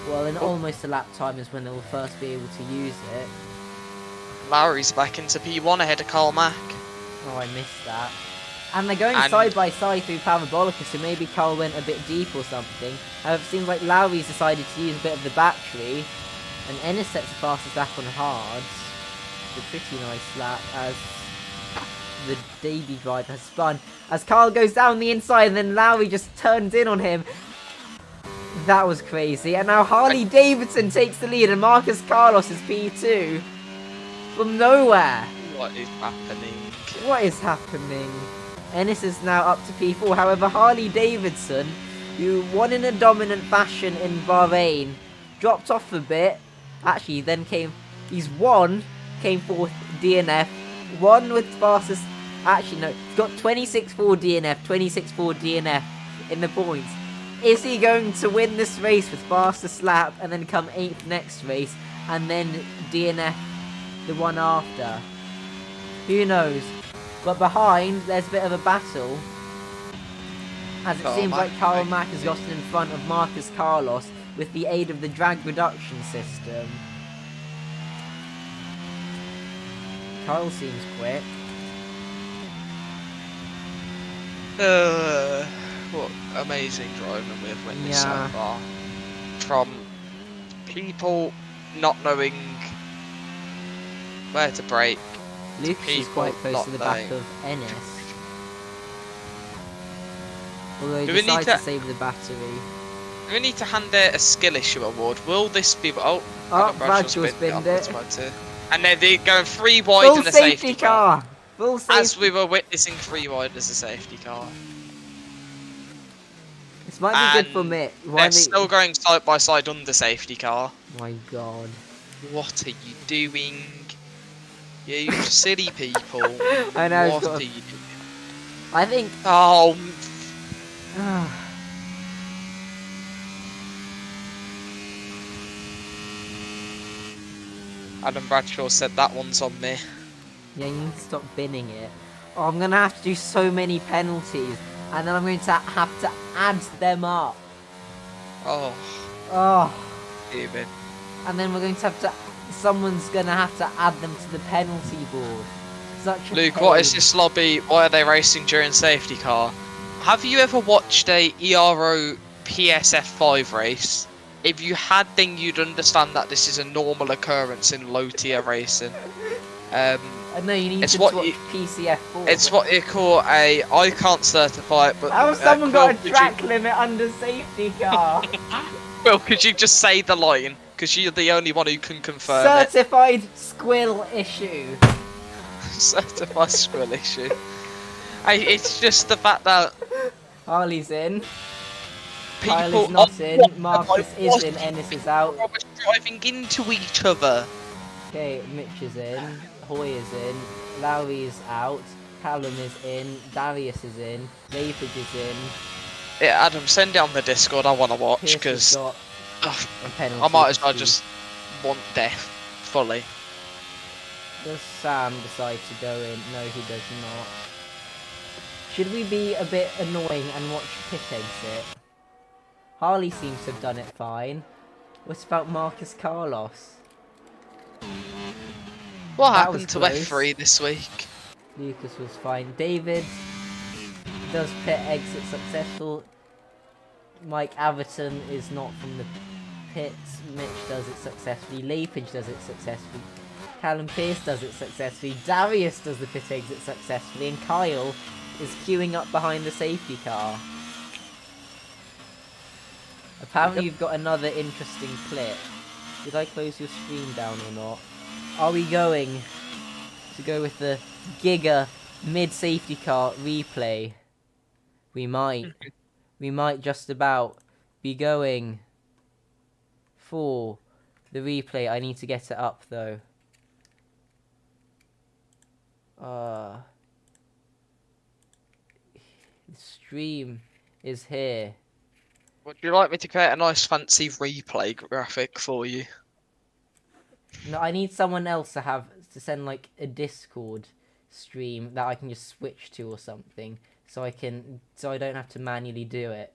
well, in almost a lap time is when they will first be able to use it. Lowry's back into P1 ahead of Carl Mack. Oh, I missed that. And they're going And- side by side through Parabolicus, so maybe Carl went a bit deep or something. However, it seems like Lowry's decided to use a bit of the battery, and Ennis sets the fastest lap on hards. A pretty nice lap as the Davy driver has spun. As Carl goes down the inside, and then Lowry just turns in on him. That was crazy. And now Harley Davidson takes the lead, and Marcus Carlos is P2 from nowhere. What is happening? What is happening? Ennis is now up to P4. However, Harley Davidson, who won in a dominant fashion in Bahrain, dropped off a bit. Actually, then he's came fourth DNF, won with fastest. Actually, no, he's got 26.4 DNF, 26.4 DNF in the points. Is he going to win this race with fastest lap and then come 8th next race and then DNF the one after? Who knows? But behind, there's a bit of a battle. As it seems like Karl Mack has gotten in front of Marcus Carlos with the aid of the drag reduction system. Kyle seems quick. What amazing driving we've witnessed so far. From people not knowing where to brake. Lucas is quite close to the back of Ennis. Although he decided to save the battery. We need to hand out a skill issue award. Will this be... Oh, Bradshaw spinned it. And then they're going 3 wide in a safety car. Full safety. As we were witnessing 3 wide as a safety car. This might be good for Mick. They're still going side by side on the safety car. My god. What are you doing? You silly people. I know. What are you doing? I think... Oh... Adam Bradshaw said that one's on me. Yeah, you need to stop binning it. Oh, I'm going to have to do so many penalties. And then I'm going to have to add them up. Oh. Oh. David. And then we're going to have to... Someone's going to have to add them to the penalty board. Such a Luke, pain. what is this lobby? Why are they racing during safety car? Have you ever watched a ERO PSF5 race? If you had, then you'd understand that this is a normal occurrence in low-tier racing. No, you need to watch PCF4. It's what you call a... I can't certify it, but... How has someone got a track limit under safety car? Well, could you just say the line? Because you're the only one who can confirm Certified squill issue. Certified squill issue. It's just the fact that... Harley's in. People Kyle is not in. Marcus is in. Ennis is out. Driving into each other. Okay, Mitch is in. Hoy is in. Lowry is out. Callum is in. Darius is in. Layford is in. Yeah, Adam, send it on the Discord. I want to watch because I might as well just want death fully. Does Sam decide to go in? No, he does not. Should we be a bit annoying and watch pit exit? Harley seems to have done it fine. What about Marcus Carlos? What happened to F3 this week? Lucas was fine. David does pit exit successful. Mike Averton is not from the pits. Mitch does it successfully. Lapage does it successfully. Callum Pierce does it successfully. Darius does the pit exit successfully. And Kyle is queuing up behind the safety car. Apparently you've got another interesting clip. Did I close your screen down or not? Are we going to go with the Giga mid-safety car replay? We might. We might just about be going for the replay. I need to get it up though. The stream is here. Would you like me to create a nice fancy replay graphic for you? No, I need someone else to send like a Discord stream that I can just switch to or something, so I don't have to manually do it.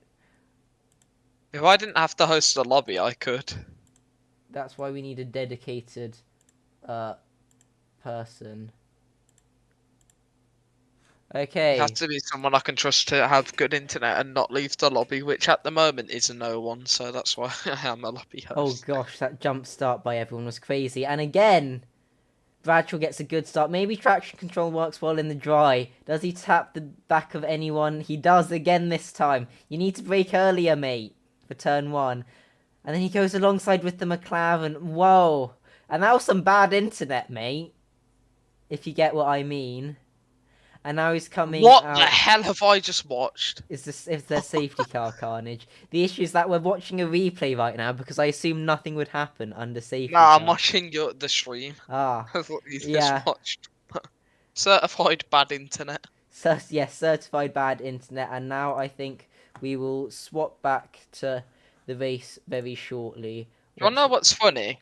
If I didn't have to host a lobby, I could. That's why we need a dedicated person. It has Okay. to be someone I can trust to have good internet and not leave the lobby, which at the moment is a no one, so that's why I am a lobby Oh host. gosh, that jump start by everyone was crazy. And again, Bradshaw gets a good start. Maybe traction control works well in the dry. Does he tap the back of anyone? He does again this time. You need to brake earlier, mate, for turn 1. And then he goes alongside with the McLaren. Whoa. And that was some bad internet, mate. If you get what I mean. And now he's coming What the out. hell have I just watched? Is there safety car carnage? The issue is that we're watching a replay right now because I assume nothing would happen under safety Nah, I'm car. watching the stream. Ah, That's what you just yeah. watched. Certified bad internet. Yes, certified bad internet. And now I think we will swap back to the race very shortly. Do you wanna know what's funny?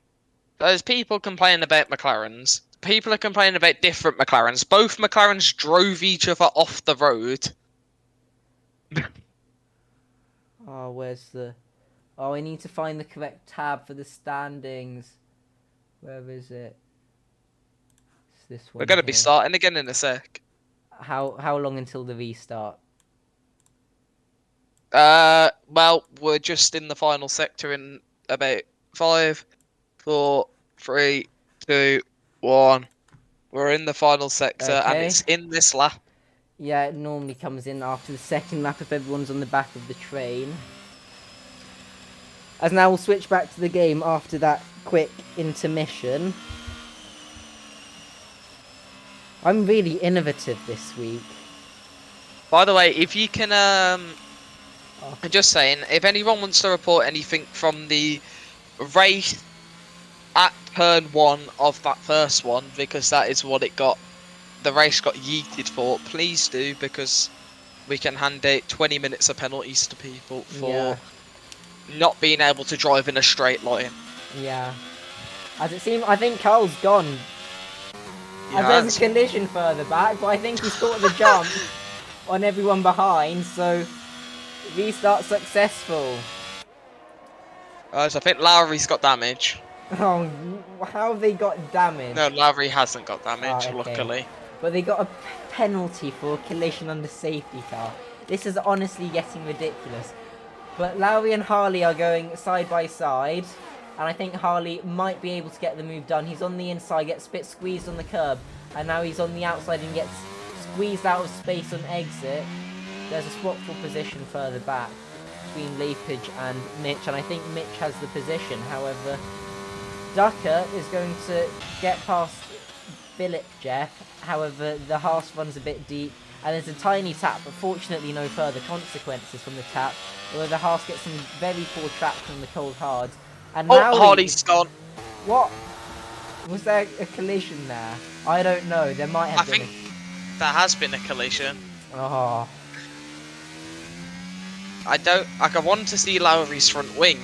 There's people complaining about McLarens. People are complaining about different McLarens. Both McLarens drove each other off the road. Oh, where's the... Oh, I need to find the correct tab for the standings. Where is it? It's this one We're gonna be here. starting again in a sec. How long until the restart? Well, we're just in the final sector in about 5, 4, 3, 2, 1. We're in the final sector, and Okay. it's in this lap. Yeah, it normally comes in after the second lap if everyone's on the back of the train. As now we'll switch back to the game after that quick intermission. I'm really innovative this week. By the way, if you can, I'm just saying, if anyone wants to report anything from the race at turn 1 of that first one, because that is what it got, the race got yeeted for, please do, because we can hand out 20 minutes of penalties to people for not being able to drive in a straight line. Yeah. As it seems, I think Carl's gone. There's a collision further back, but I think he's caught the jump on everyone behind, so restart successful. So I think Lowry's got damage. Oh, how have they got damage? No, Lowry hasn't got damage, okay. luckily. But they got a penalty for a collision under safety car. This is honestly getting ridiculous. But Lowry and Harley are going side by side. And I think Harley might be able to get the move done. He's on the inside, gets a bit squeezed on the curb. And now he's on the outside and gets squeezed out of space on exit. There's a swap for position further back between Leapage and Mitch. And I think Mitch has the position. However, Ducker is going to get past Philip Jeff. However, the Haas runs a bit deep. And there's a tiny tap, but fortunately no further consequences from the tap. Although the Haas gets some very poor traction on the cold hards. And now Harley's gone. What? Was there a collision there? I don't know. There might have been. I think there has been a collision. Oh. I want to see Lowry's front wing.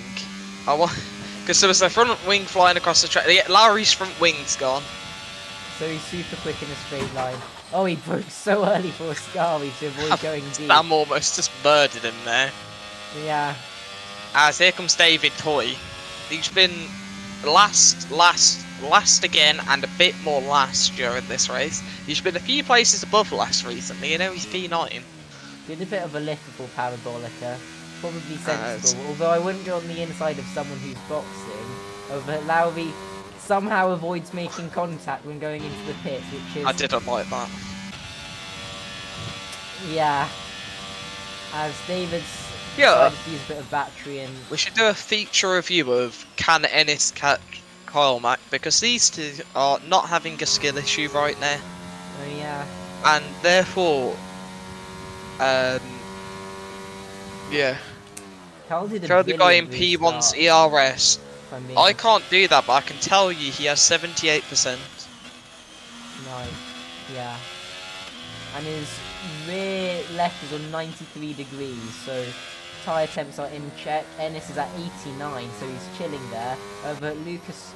Because there was a front wing flying across the track. Yeah, Lowry's front wing's gone. So he's super quick in a straight line. Oh, he broke so early for Ascari to avoid going deep. Sam almost just murdered him there. Yeah. As here comes David Toy. He's been last again, and a bit more last during this race. He's been a few places above last recently, you know, he's P9. Did a bit of a liftable parabolica. Probably sensible, although I wouldn't go on the inside of someone who's boxing. But Lowry somehow avoids making contact when going into the pits, which is... I didn't like that. Yeah. As David's... Yeah. To use a bit of battery and... We should do a feature review of can Ennis catch Kyle Mack, because these two are not having a skill issue right now. Oh yeah. And therefore, yeah. Carl did a Show the guy in brilliant P1's restart, ERS. I can't do that, but I can tell you he has 78%. Nice. Yeah. And his rear left is on 93 degrees, so tyre temps are in check. Ennis is at 89, so he's chilling there. But Lucas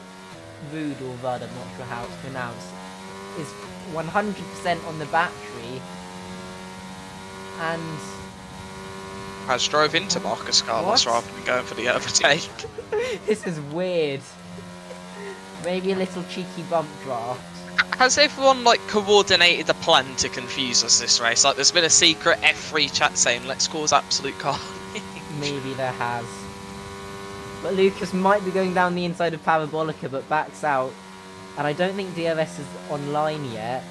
Rude, or Rudd, I'm not sure how it's pronounced, is 100% on the battery. And... Has drove into Marcus Carlos rather than going for the overtake. This is weird. Maybe a little cheeky bump draft. Has everyone like coordinated a plan to confuse us this race? Like, there's been a secret F3 chat saying, "Let's cause absolute carnage." Maybe there has. But Lucas might be going down the inside of Parabolica, but backs out. And I don't think DRS is online yet,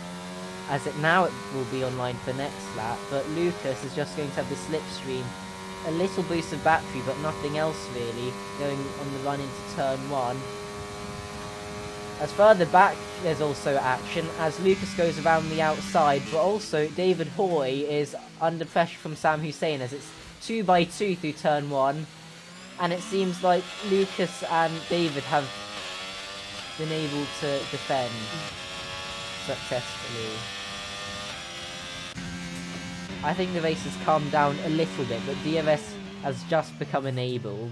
as it now it will be online for next lap. But Lucas is just going to have the slipstream, a little boost of battery, but nothing else really, going on the run into turn 1. As further back, there's also action, as Lucas goes around the outside, but also David Hoy is under pressure from Sam Hussein, as it's 2x2 through turn 1. And it seems like Lucas and David have been able to defend successfully. I think the race has calmed down a little bit, but DRS has just become enabled.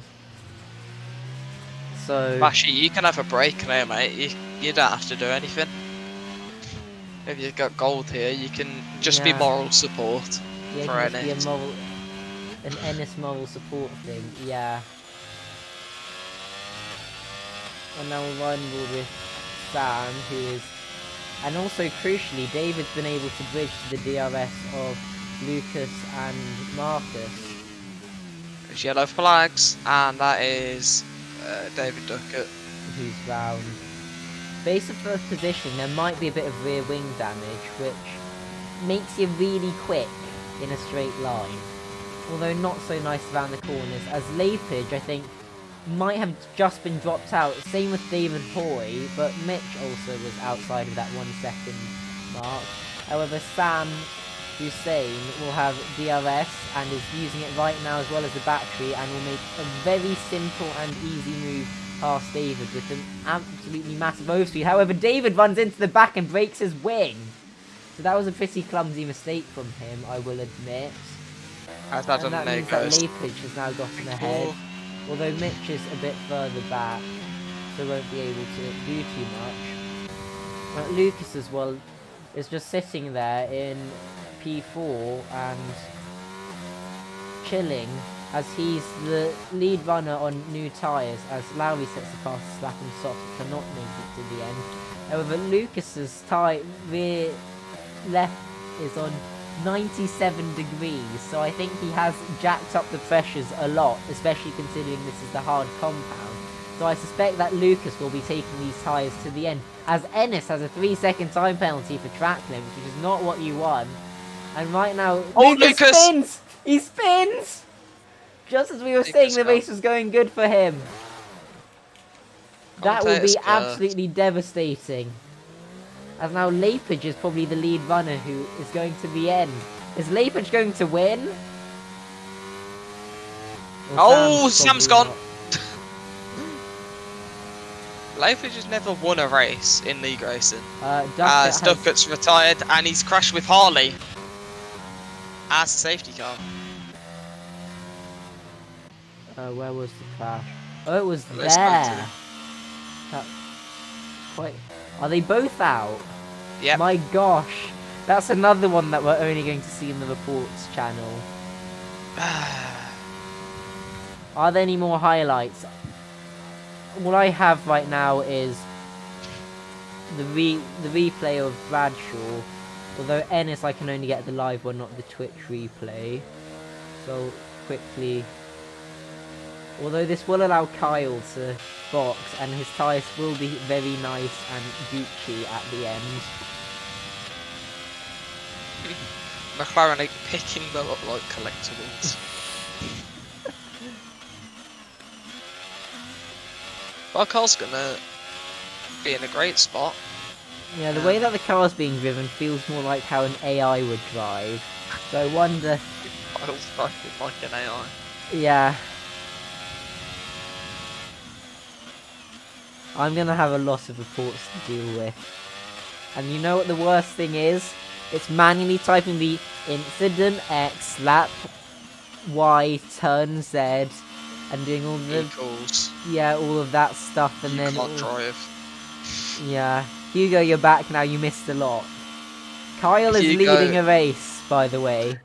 So... Bashy, you can have a break now, mate. You don't have to do anything. If you've got gold here, you can just be moral support yeah, for it must be Ennis. an Ennis moral support thing, yeah. And now we're running with Sam, who is... And also, crucially, David's been able to bridge to the DRS of Lucas and Marcus. There's yellow flags, and that is David Duckett. Who's round. Based on first position, there might be a bit of rear wing damage, which makes you really quick in a straight line. Although not so nice around the corners, as Lapage, I think, might have just been dropped out. Same with David Hoy, but Mitch also was outside of that 1 second mark. However, Sam Hussein will have DRS and is using it right now as well as the battery, and will make a very simple and easy move past David with an absolutely massive overspeed. However, David runs into the back and breaks his wing. So that was a pretty clumsy mistake from him, I will admit. And that means that Lapage has now gotten ahead. Although Mitch is a bit further back, so won't be able to do too much. But Lucas as well is just sitting there in P4 and chilling, as he's the lead runner on new tyres, as Lowry sets the fastest lap and Soft cannot make it to the end. However, Lucas's rear left is on 97 degrees, so I think he has jacked up the pressures a lot, especially considering this is the hard compound. So I suspect that Lucas will be taking these tyres to the end, as Ennis has a 3-second time penalty for track limits, which is not what you want. And right now, Lucas spins! He spins! Just as we were saying, the race was going good for him. That will be absolutely devastating. As now Lapage is probably the lead runner who is going to the end. Is Lapage going to win? Oh, Sam's gone! Lapage has never won a race in league racing. Duckett's retired and he's crashed with Harley as a safety car. Where was the crash? Oh, it was there. Are they both out? Yeah. My gosh. That's another one that we're only going to see in the reports channel. Are there any more highlights? What I have right now is the replay of Bradshaw. Although Ennis I can only get the live one, not the Twitch replay. So quickly. Although this will allow Kyle to box, and his tyres will be very nice and Gucci at the end. McLaren are picking them up like collectibles. Well, Carl's gonna be in a great spot. Yeah, the way that the car's being driven feels more like how an AI would drive. So I wonder... Kyle's driving like an AI. Yeah. I'm gonna have a lot of reports to deal with. And you know what the worst thing is? It's manually typing the incident X lap Y turn Z and doing all the equals. Yeah, all of that stuff, and then can't drive. Yeah, Hugo, you're back now. You missed a lot. Kyle is leading a race, by the way.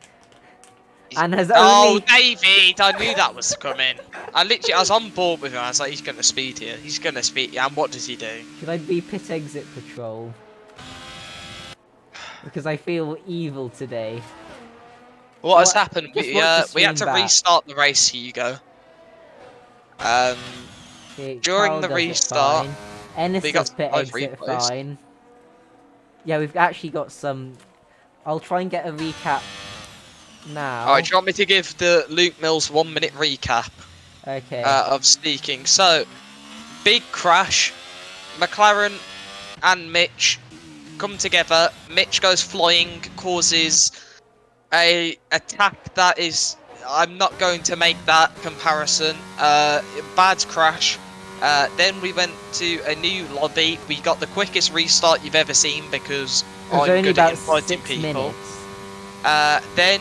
And has only... Oh, David! I knew that was coming. I was on board with him. I was like, he's going to speed here. He's going to speed. Yeah, and what does he do? Should I be pit exit patrol? because I feel evil today. What has happened? Just watch the We had stream to back. restart the race, Hugo. Okay, During Carl the does restart, it fine. Ennis we got does pit live exit replays. fine. Yeah, we've actually got some... I'll try and get a recap now. Alright, do you want me to give the Luke Mills 1 minute recap Okay. of sneaking? So, big crash. McLaren and Mitch come together. Mitch goes flying, causes a attack that is... I'm not going to make that comparison. Bad crash. Then we went to a new lobby. We got the quickest restart you've ever seen because It was I'm only good at about inviting 6 people. minutes. Then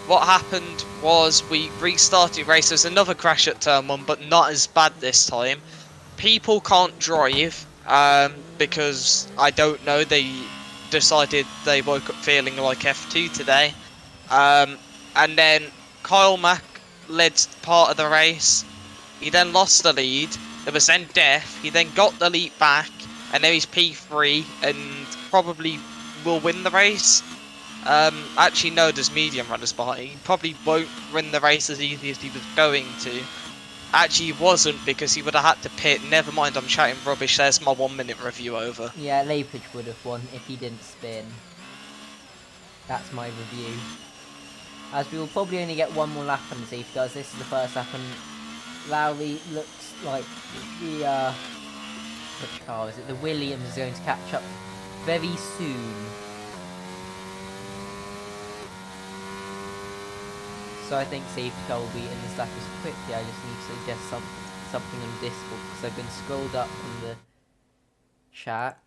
what happened was we restarted race. There's another crash at turn 1, but not as bad this time. People can't drive because I don't know. They decided they woke up feeling like F2 today. And then Kyle Mack led part of the race. He then lost the lead. There was then death. He then got the lead back, and now he's P3 and probably will win the race. Actually, no, there's medium runners behind. He probably won't win the race as easy as he was going to. Actually, he wasn't because he would have had to pit. Never mind, I'm chatting rubbish. There's my 1 minute review over. Yeah, Lapage would have won if he didn't spin. That's my review. As we will probably only get one more lap on the safety cars. This is the first lap, and Lowry looks like the which car is it? The Williams is going to catch up very soon. So I think safety car will be in this lap as quickly. I just need to suggest something on Discord because I've been scrolled up in the chat.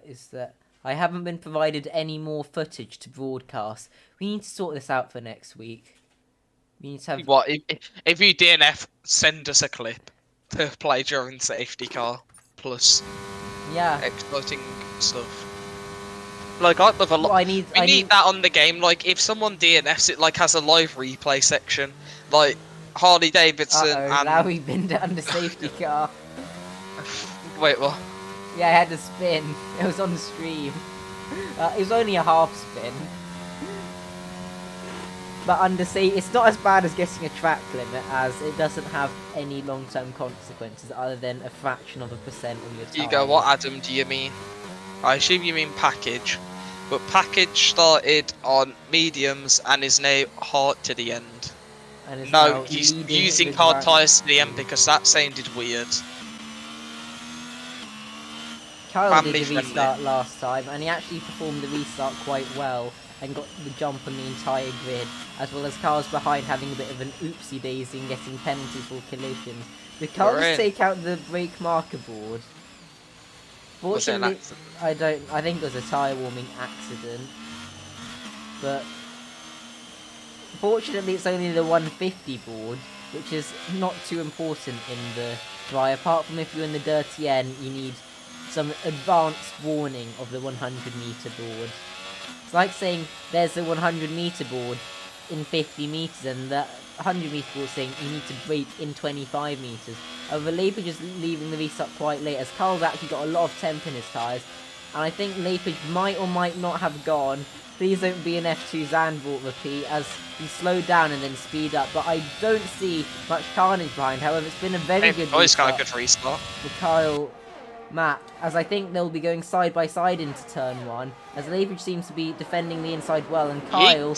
Is that I haven't been provided any more footage to broadcast. We need to sort this out for next week. We need to have... What, if you DNF, send us a clip to play during safety car, plus exploiting stuff. Like, I'd love a lot. Well, we need that on the game. Like, if someone DNFs, it like has a live replay section. Like, Harley Davidson and... now we've been down the safety car. Wait, what? Yeah, I had to spin. It was on the stream. It was only a half spin. But it's not as bad as getting a track limit, as it doesn't have any long-term consequences other than a fraction of a percent on your time. Hugo, what Adam do you mean? I assume you mean package. But package started on mediums and is now hard to the end. No, he's using hard tyres to the end because that sounded weird. Kyle did the restart last time, and he actually performed the restart quite well and got the jump on the entire grid, as well as cars behind having a bit of an oopsie daisy and getting penalties for collisions. The cars take out the brake marker board. Fortunately, I think it was a tyre warming accident. But fortunately, it's only the 150 board, which is not too important in the dry. Apart from if you're in the dirty end, you need some advanced warning of the 100-meter board. It's like saying there's a 100-meter board in 50 meters, and the 100-meter board saying you need to brake in 25 meters. Lapage is leaving the restart quite late, as Carl's actually got a lot of temp in his tyres, and I think Lapage might or might not have gone. Please don't be an F2 Zandvoort repeat, as he slowed down and then speed up, but I don't see much carnage behind. However, it's been a very good restart. Got a good restart. For Kyle Matt, as I think they'll be going side by side into turn 1, as Lapage seems to be defending the inside well, and Kyle,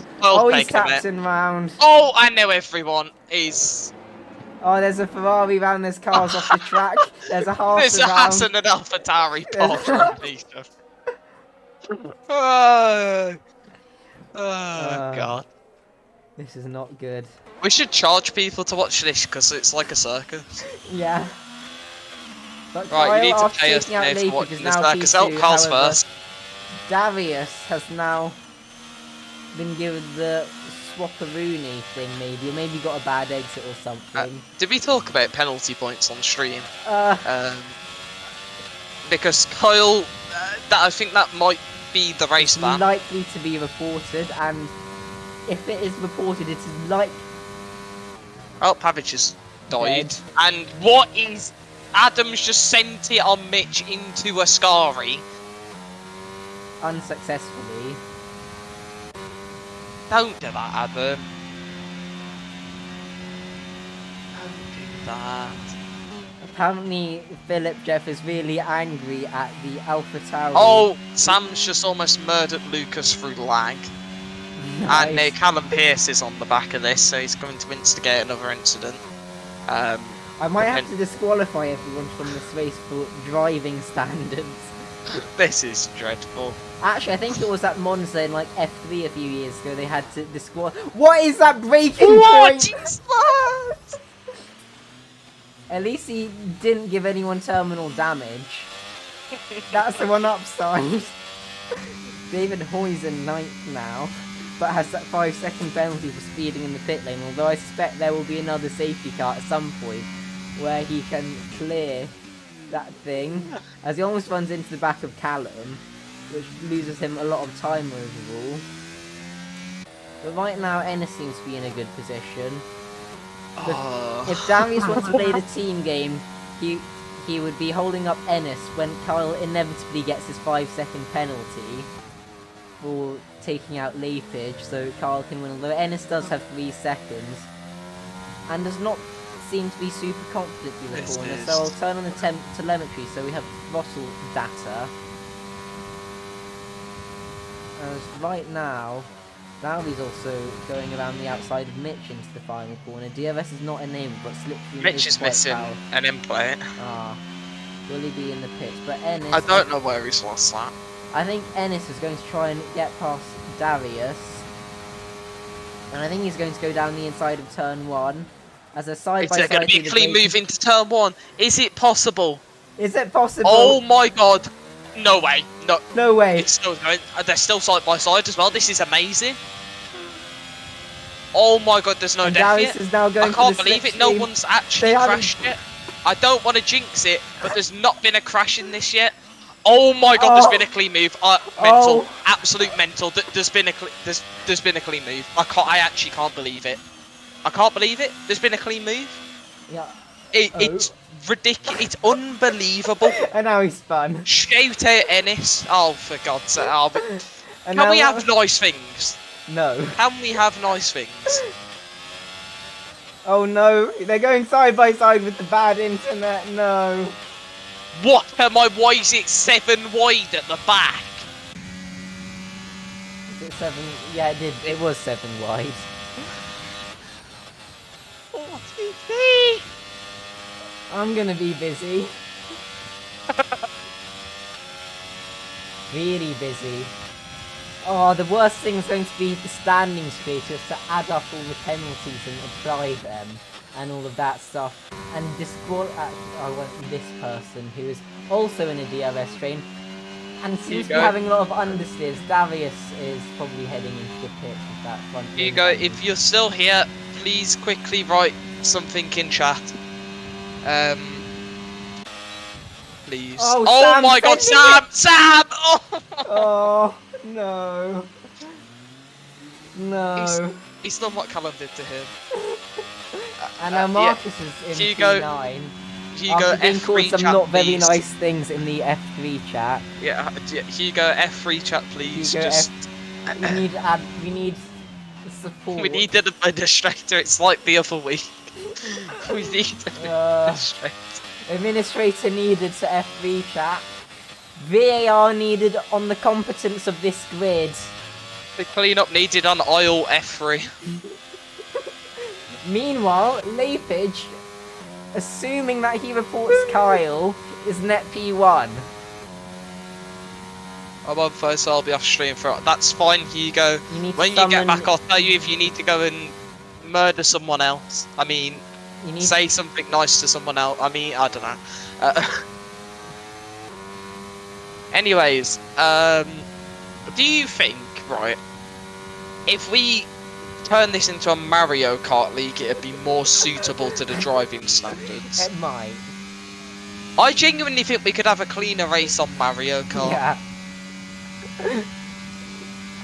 he's tapping round. Oh, I know everyone is. Oh, there's a Ferrari round, there's cars off the track, there's a Haas There's a Hassan and AlphaTauri parked. Oh, God. This is not good. We should charge people to watch this, because it's like a circus. Yeah. But right, Kyle, you need to pay us now for watching this, because Carl's first. Darius has now been given the Swapperoonie thing, maybe, or maybe got a bad exit or something. Did we talk about penalty points on stream? Because Kyle, I think that might be the race ban. Likely to be reported, and if it is reported, it is like... Oh, Pavic has died. Dead. And what is... Adam's just sent it on Mitch into a Ascari. unsuccessfully. Don't do that, Adam. Don't do that. Apparently, Philip Jeff is really angry at the Alpha Tauri. Oh, Sam's just almost murdered Lucas through lag. Nice. And Callum Pierce is on the back of this, so he's going to instigate another incident. I might have to disqualify everyone from this race for driving standards. This is dreadful. Actually, I think it was at Monza in like F3 a few years ago. They had to disqualify. What is that braking What point? is that? At least he didn't give anyone terminal damage. That's the one upside. David Hoy's in 9th now, but has that 5-second penalty for speeding in the pit lane, although I suspect there will be another safety car at some point where he can clear that thing, as he almost runs into the back of Callum, which loses him a lot of time overall. But right now, Ennis seems to be in a good position. If Darius wants to play the team game, he would be holding up Ennis when Kyle inevitably gets his 5-second penalty for taking out Leapage, so Kyle can win. Although Ennis does have 3 seconds and does not seem to be super confident in the corner, so I'll turn on the telemetry so we have throttle data. As right now, Lowry's also going around the outside of Mitch into the final corner. DRS is not enabled, but Slipstream Mitch is missing an in-plate. Will he be in the pits? But Ennis... I don't know where he's lost that. I think Ennis is going to try and get past Darius. And I think he's going to go down the inside of turn 1. As a side-by-side... Is there going to be a clean move into turn 1? Is it possible? Is it possible? Oh my god. No way. No. No way. It's still going. They're still side by side as well. This is amazing. Oh my god, there's no death yet. Is now going I can't believe it. No one's actually crashed yet. I don't want to jinx it, but there's not been a crash in this yet. Oh my god, there's been a clean move. Mental, absolute mental. There's been a clean move. I actually can't believe it. I can't believe it. There's been a clean move. Yeah. It's ridiculous. It's unbelievable. And now he's spun. Shout out Ennis. Oh, for God's sake. Oh, can we have nice things? No. Can we have nice things? Oh no, they're going side by side with the bad internet. No. What am I? Why is it 7 wide at the back? Is it 7? Yeah, it did. It was 7 wide. What is it? I'm gonna be busy. Really busy. Oh, the worst thing is going to be the standings creators to add up all the penalties and apply them and all of that stuff. And I want this person who is also in a DRS train and seems to be having a lot of understeers. Darius is probably heading into the pit with that front. Hugo, if you're still here, please quickly write something in chat. Please. Oh my god, Sam! Sam! Oh! Oh, no. No. He's done what Callum did to him. And now Marcus is in Hugo, P9. Hugo, after being called F3 some chat, not very please. nice things in the F3 chat. Yeah, Hugo, F3 chat, please. Hugo, just... we need support. We need an administrator, it's like the other week. We need an administrator. Administrator needed to F3 chat. VAR needed on the competence of this grid. The cleanup needed on aisle F3. Meanwhile, Leapage, assuming that he reports Kyle, is net P1. I'm on first, so I'll be off stream for it. That's fine, Hugo. When you get back, I'll tell you if you need to go and murder someone else. I mean, say something nice to someone else. I mean, I don't know. Anyways, do you think, right, if we turn this into a Mario Kart League, it'd be more suitable to the driving standards? It might. I genuinely think we could have a cleaner race on Mario Kart. Yeah.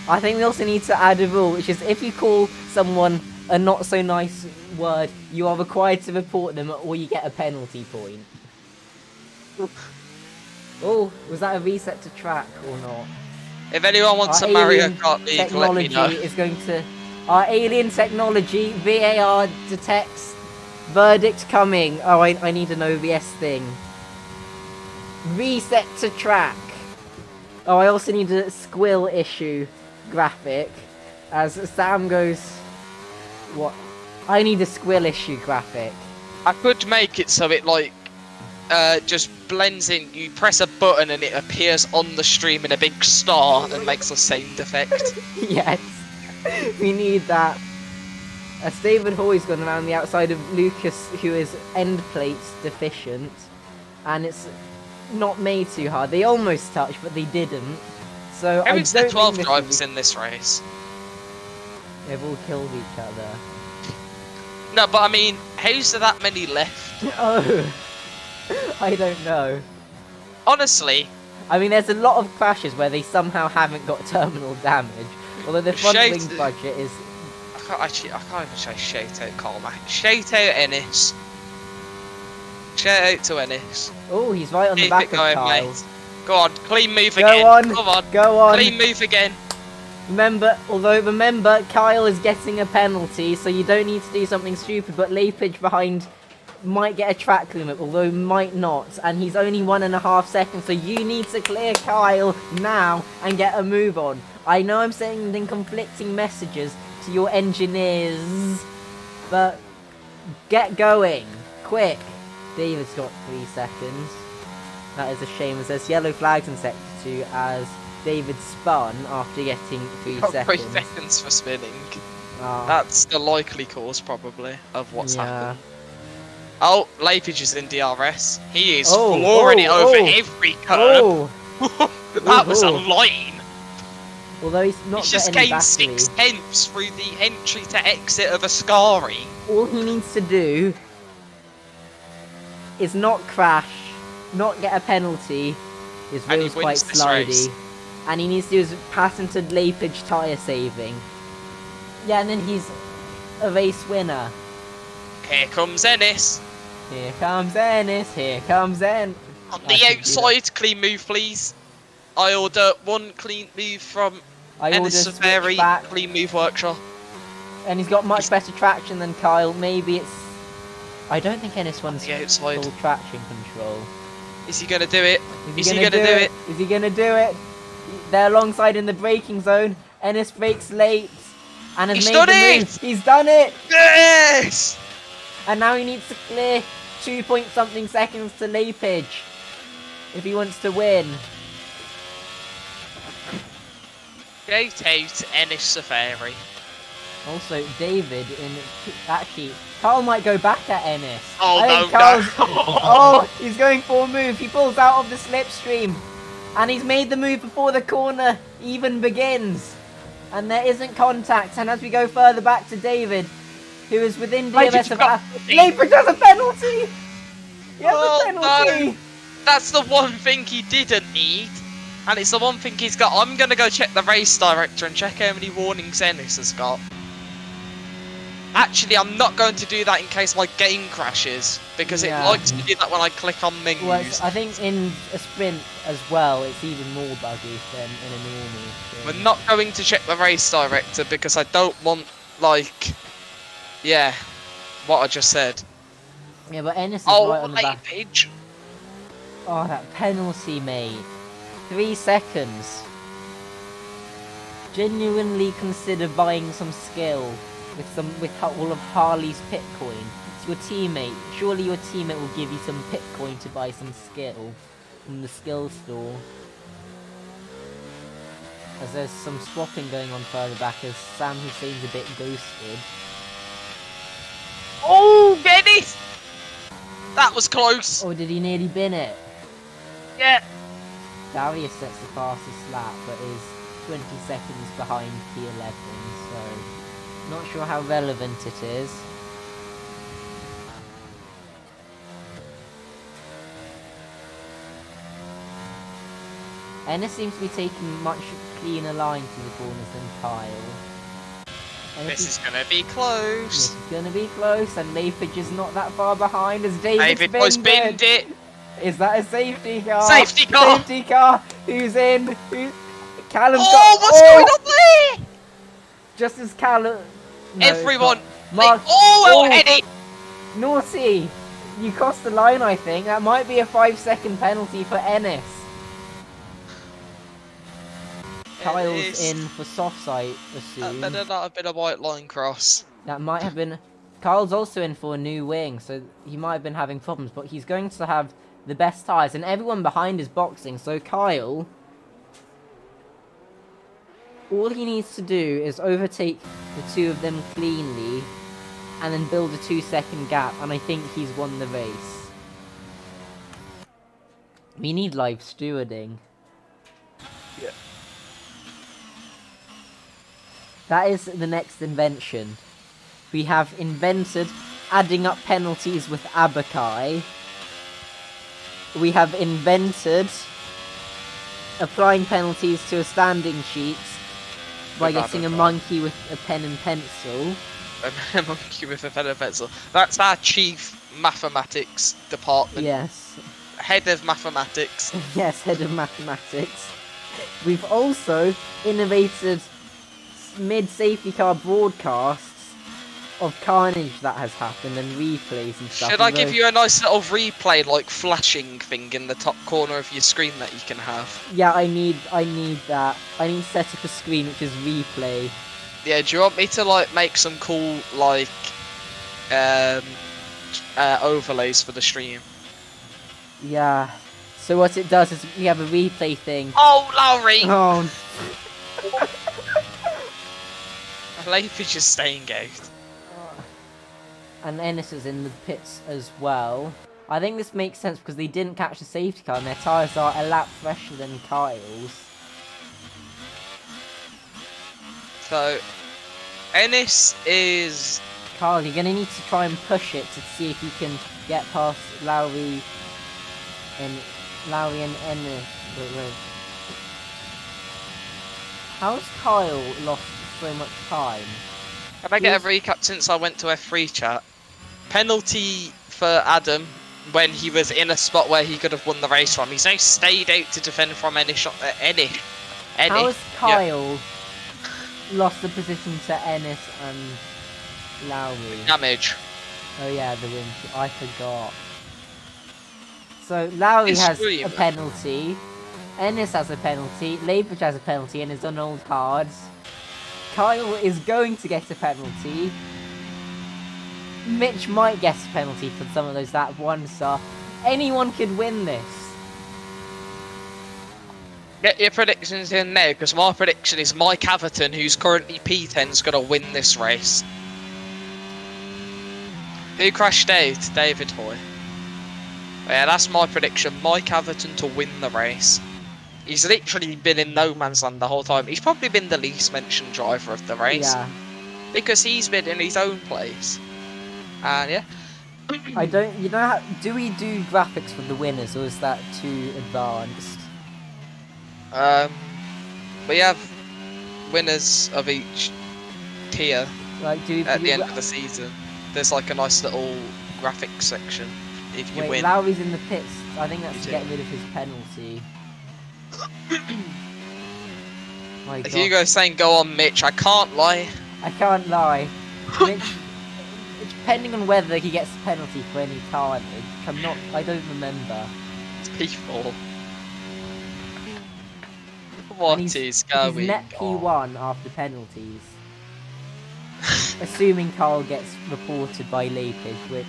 I think we also need to add a rule, which is if you call someone a not so nice word, you are required to report them or you get a penalty point. Oh, was that a reset to track or not? If anyone wants Our a Mario alien Kart League, let me technology know. is going to... Our alien technology, VAR detects verdict coming. Oh, I need an OBS thing. Reset to track. Oh, I also need a squill issue graphic. As Sam goes... What? I need a squill issue graphic. I could make it so it like just blends in. You press a button and it appears on the stream in a big star and makes the sound effect. Yes. We need that. As David Hoy's gone around the outside of Lucas, who is end plates deficient. And it's not made too hard. They almost touched, but they didn't. So How I is don't there 12 think drivers in this race? They've all killed each other. No, but I mean, how's there that many left? Oh, I don't know. Honestly, I mean, there's a lot of crashes where they somehow haven't got terminal damage. Although the front Shout- wing budget is... I can't even say shout out Colmac. Shout out Ennis. Shout out to Ennis. Oh, he's right on the Keep back it of going, Kyle. mate. Go on, clean move Go again. on, Come on, go on. clean move again. Remember, Kyle is getting a penalty, so you don't need to do something stupid, but Lapage behind might get a track limit, although might not, and he's only 1.5 seconds, so you need to clear Kyle now and get a move on. I know I'm sending conflicting messages to your engineers, but get going, quick. David's got 3 seconds. That is a shame, as there's yellow flags in sector 2 as David spun after getting 3 Got seconds. 3 seconds for spinning. Ah, That's the likely cause, probably, of what's yeah. happened. Oh, Lapage is in DRS. He is Oh, flooring it over oh, every curve. Oh! That was a oh. line. Although he's not He's got just any gained battery. 6/10 through the entry to exit of Ascari. All he needs to do is not crash, not get a penalty. His And he wheel's quite wins this race. slidey. And he needs to do his patented Lapage tyre saving. Yeah, and then he's a race winner. Here comes Ennis. Here comes Ennis, here comes En. On I the should do outside, clean move, please. I order 1 clean move from I Ennis ordered Safari, back, clean move workshop. and he's got much better traction than Kyle. Maybe it's... I don't think Ennis wants the outside. full traction control. Is he gonna do it? Is he gonna do it? Is he gonna do it? They're alongside in the braking zone. Ennis brakes late and has He's made done the it! move. He's done it! Yes! And now he needs to clear 2-point-something seconds to Lapage if he wants to win. Shout out Ennis Safari. Also, David in... Actually, Carl might go back at Ennis. Oh, I no, think Carl's... no. Oh, he's going for a move. He pulls out of the slipstream. And he's made the move before the corner even begins. And there isn't contact. And as we go further back to David, who is within DRS of... Lapage has a penalty! He has Oh, a penalty! no. That's the one thing he didn't need. And it's the one thing he's got. I'm going to go check the race director and check how many warnings Ennis has got. Actually, I'm not going to do that in case my game crashes, because Yeah. it likes to do that when I click on menus. Well, I think in a sprint as well, it's even more buggy than in a normal sprint. We're not going to check the race director because I don't want, like, yeah, what I just said. Yeah, but Ennis is Oh, right on the back. Lapage. Oh, that penalty, mate. 3 seconds. Genuinely consider buying some skill with all of Harley's pit coin. It's your teammate. Surely your teammate will give you some pit coin to buy some skill from the skill store. As there's some swapping going on further back as Sam Hussein's a bit ghosted. Oh, get it! That was close. Oh, did he nearly bin it? Yeah. Darius sets the fastest lap, but is 20 seconds behind P11, so not sure how relevant it is. Ennis seems to be taking much cleaner line through the corners than Kyle. And This is going to be close. This is going to be close, and Lapage is not that far behind as David was binned it. Is that a safety car? Safety car. Safety car. Who's in? Callum's Oh, got... what's going on there? Just as Callum... No, Everyone. Mark... Oh, Eddie. Naughty! You crossed the line, I think. That might be a 5-second penalty for Ennis. Kyle's in for soft side, assume. That better not have been a white line cross. That might have been... Kyle's also in for a new wing, so he might have been having problems, but he's going to have the best tyres, and everyone behind is boxing, so Kyle... All he needs to do is overtake the two of them cleanly, and then build a 2-second gap, and I think he's won the race. We need live stewarding. Yeah. That is the next invention. We have invented adding up penalties with Abakai. We have invented applying penalties to a standing sheet by getting a monkey with a pen and pencil. A monkey with a pen and pencil. That's our chief mathematics department. Yes. Head of mathematics. Yes, head of mathematics. We've also innovated mid-safety car broadcasts of carnage that has happened and replays and stuff. Should I give you a nice little replay, like flashing thing in the top corner of your screen that you can have? Yeah, I need that. I need to set up a screen which is replay. Yeah, do you want me to like make some cool like overlays for the stream? Yeah. So what it does is we have a replay thing. Oh, Lowry! Oh. Leif is just staying out. And Ennis is in the pits as well. I think this makes sense because they didn't catch the safety car and their tyres are a lap fresher than Kyle's. So, Ennis is... Kyle, you're going to need to try and push it to see if you can get past Lowry and Ennis. Wait. How's Kyle lost so much time? Can I get a recap since I went to F3 chat? Penalty for Adam when he was in a spot where he could have won the race from. He's now stayed out to defend from any shot. Eddie. How has Kyle lost the position to Ennis and Lowry? Damage. Oh yeah, the wind. I forgot. So Lowry has a penalty. Ennis has a penalty. Labridge has a penalty and is on old cards. Kyle is going to get a penalty. Mitch might get a penalty for some of those that 1-star. Anyone could win this. Get your predictions in now, because my prediction is Mike Atherton, who's currently P10, is going to win this race. Who crashed out? David Hoy. Yeah, that's my prediction. Mike Atherton to win the race. He's literally been in no man's land the whole time. He's probably been the least mentioned driver of the race. Yeah. Because he's been in his own place. And yeah. I don't... You know how... Do we do graphics for the winners, or is that too advanced? We have winners of each tier Like, at the end of the season. There's like a nice little graphics section if you Wait, win. Lowry's in the pits. I think that's You to do. get rid of his penalty. My If God. you go saying go on Mitch, I can't lie. I can't lie. Mitch, depending on whether he gets a penalty for any carnage, I don't remember. It's P4. What And is going he's net on? P1 after penalties. Assuming Carl gets reported by Leakage, which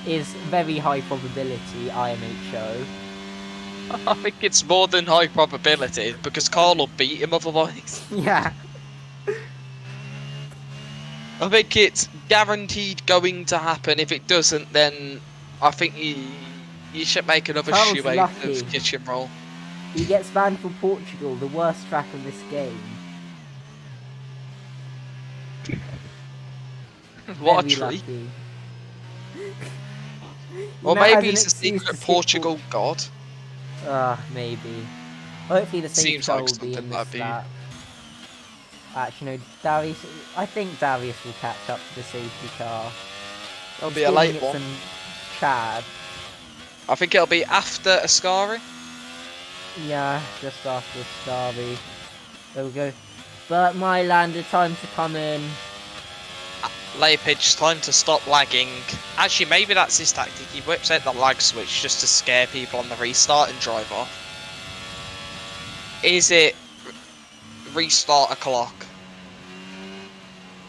is very high probability, IMHO. I think it's more than high probability because Carl will beat him otherwise. Yeah. I think it's guaranteed going to happen. If it doesn't, then I think you should make another Carl's shoe out lucky. of kitchen roll. He gets banned for Portugal, the worst track of this game. What a Very treat. lucky. Or Now has maybe an he's a excuse secret to skip Portugal god. Maybe. Hopefully the same Seems like will be something in that'd this be- lap. Actually, no, Darius... I think Darius will catch up to the safety car. It'll He's be a giving late it one. some Chad. I think it'll be after Ascari. Yeah, just after Starry. There we go. But my lander, time to come in. Lapage, time to stop lagging. Actually, maybe that's his tactic. He whips out the lag switch just to scare people on the restart and drive off. Is it restart a clock?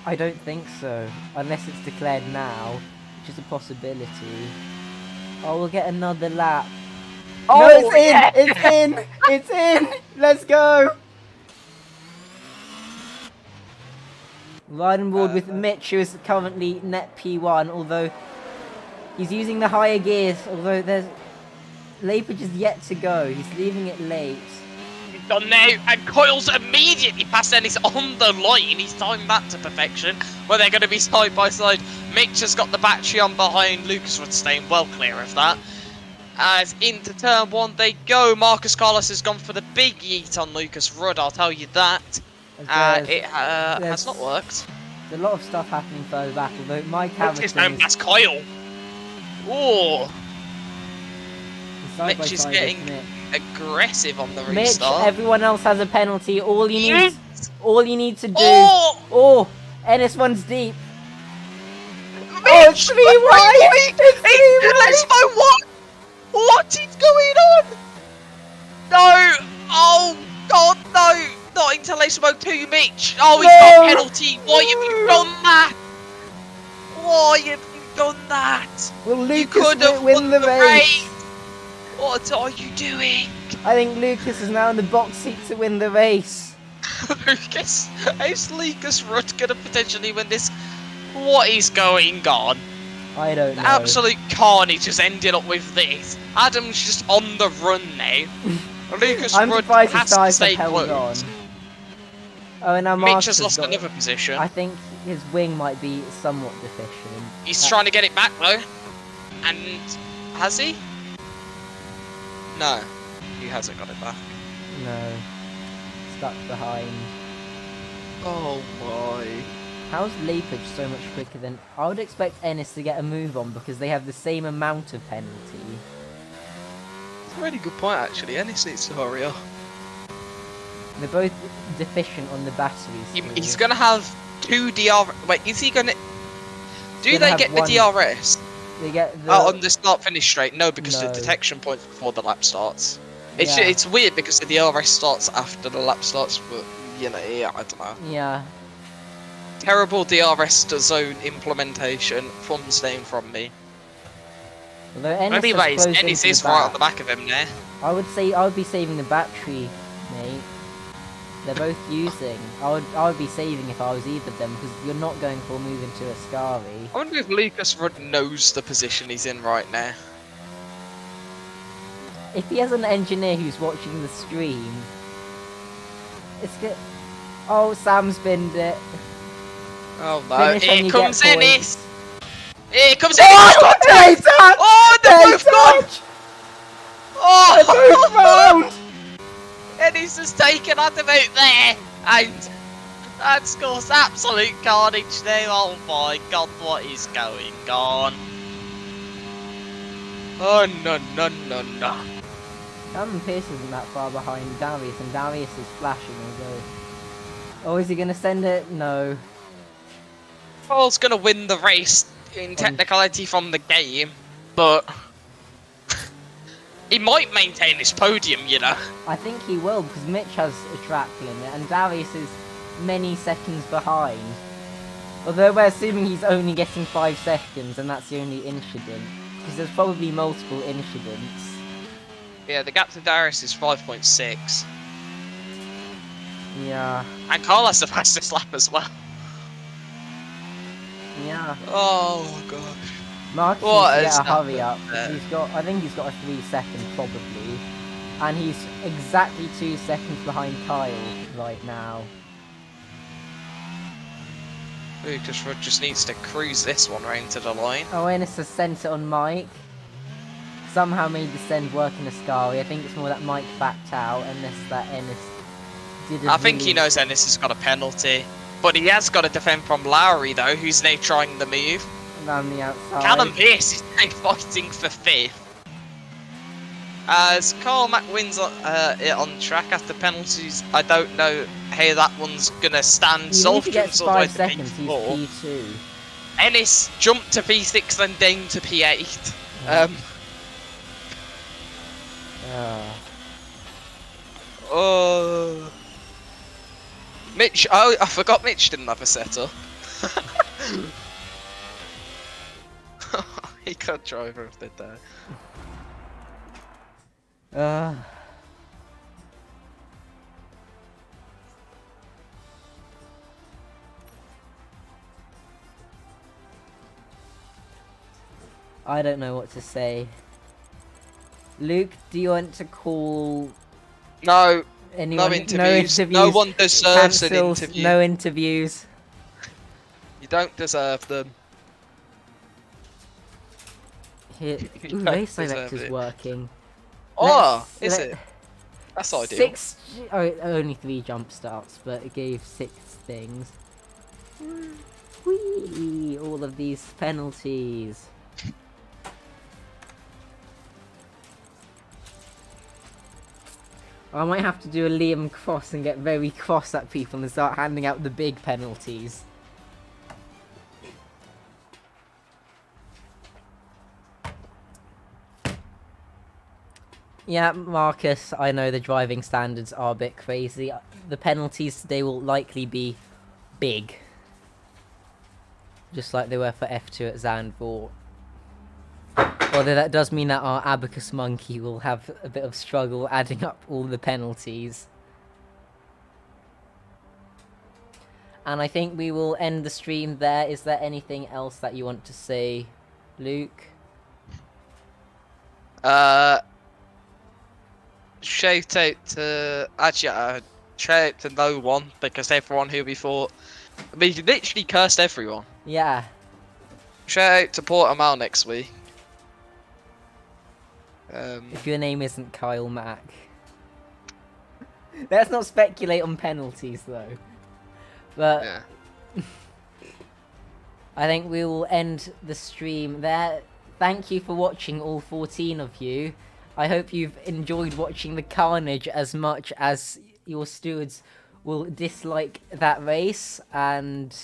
I don't think so, unless it's declared now, which is a possibility. Oh, we'll get another lap. Oh, no, it's in! Yeah. It's in! It's in! Let's go! Riding board with Mitch, who is currently net P1, although he's using the higher gears, although there's... Lapage is yet to go, he's leaving it late. He's done now, and Coyle's immediately past Ennis on the line. He's timed that to perfection, where they're going to be side by side. Mitch has got the battery on behind, Lucas Rudd staying well clear of that. As into turn 1 they go. Marcus Carlos has gone for the big yeet on Lucas Rudd, I'll tell you that. It has not worked. There's a lot of stuff happening further back, although Mike Hamilton is... That's Kyle! Ooh! Mitch is getting aggressive on the restart. Mitch, everyone else has a penalty. All you need to do... Oh! Ennis one's deep. Mitch, oh, it's 3 wide! It's 3 wide! What is going on? No! Oh, God, no! Not into Lace Mode 2, Mitch! Oh, he's got a penalty! Why have you done that? Why have you done that? Well, Lucas win the race. What are you doing? I think Lucas is now in the box seat to win the race. Lucas? Is Lucas Rudd going to potentially win this? What is going on? I don't know. Absolute carnage has ended up with this. Adam's just on the run now. Lucas Rudd has to stay close. Oh, and now Mitch has lost another position. I think his wing might be somewhat deficient. He's trying to get it back though. And has he? No, he hasn't got it back. No. Stuck behind. Oh boy. How's Lapage so much quicker than... I would expect Ennis to get a move on because they have the same amount of penalty. It's a really good point actually. Ennis needs to hurry up. They're both deficient on the batteries. He's going to have 2 DR... Wait, is he going to... Do they get the DRS? They get the... Oh, on the start-finish straight? No, because the detection points before the lap starts. It's weird because the DRS starts after the lap starts, but, you know, yeah, I don't know. Yeah. Terrible DRS zone implementation staying from me. Anyways, Ennis is right on the back of him there. I would be saving the battery, mate. They're both using. I would be saving if I was either of them because you're not going for a move into a Ascari. I wonder if Lucas Rudd knows the position he's in right now. If he has an engineer who's watching the stream, it's good. Oh, Sam spinned it. Oh no! Here comes Ennis. Here comes Ennis. Oh, they're both gone. Oh, they're both round. Ennis has taken Adam out there, and that's caused absolute carnage there. Oh my God, what is going on? Oh no. Cameron Pierce isn't that far behind Darius, and Darius is flashing although... Oh, is he going to send it? No. Paul's going to win the race in technicality from the game, but he might maintain his podium, you know. I think he will, because Mitch has a track limit, and Darius is many seconds behind. Although we're assuming he's only getting 5 seconds, and that's the only incident. Because there's probably multiple incidents. Yeah, the gap to Darius is 5.6. Yeah. And Carl has the fastest lap as well. Yeah. Oh gosh. Marcus needs to get a hurry up. I think he's got a 3 second probably. And he's exactly 2 seconds behind Kyle right now. Lucas Rudd just needs to cruise this one round to the line. Oh, Ennis has sent it on Mike. Somehow made the send work in Ascari. I think it's more that Mike backed out and that Ennis didn't. I think he knows Ennis has got a penalty. But he has got to defend from Lowry though, who's now trying the move. And on the outside. Callum Pierce is now fighting for 5th. As Carl Mack wins it on track after penalties, I don't know how that one's gonna stand. Even if he gets Solskjaer's all the way 5 to seconds, he's P4. P2. Ennis jumped to P6, then down to P8. Yeah. Oh. Mitch, oh, I forgot Mitch didn't have a setup. He could drive if they die. I don't know what to say. Luke, do you want to call No, anyone? no interviews. No one deserves an Cancels, interview. no interviews. You don't deserve them. Here, You ooh, don't race deserve selector's it. working. Oh, Let's- is let- it? That's ideal. 6. Oh, only 3 jump starts, but it gave 6 things. Whee! All of these penalties. I might have to do a Liam Cross and get very cross at people and start handing out the big penalties. Yeah, Marcus, I know the driving standards are a bit crazy. The penalties today will likely be big. Just like they were for F2 at Zandvoort. Although that does mean that our Abacus Monkey will have a bit of struggle adding up all the penalties. And I think we will end the stream there. Is there anything else that you want to say, Luke? Shout out to actually, shout out to no one because everyone who we thought, I mean, you literally cursed everyone. Yeah. Shout out to Portimao next week. If your name isn't Kyle Mack. Let's not speculate on penalties though. But yeah. I think we will end the stream there. Thank you for watching, all 14 of you. I hope you've enjoyed watching the carnage as much as your stewards will dislike that race. And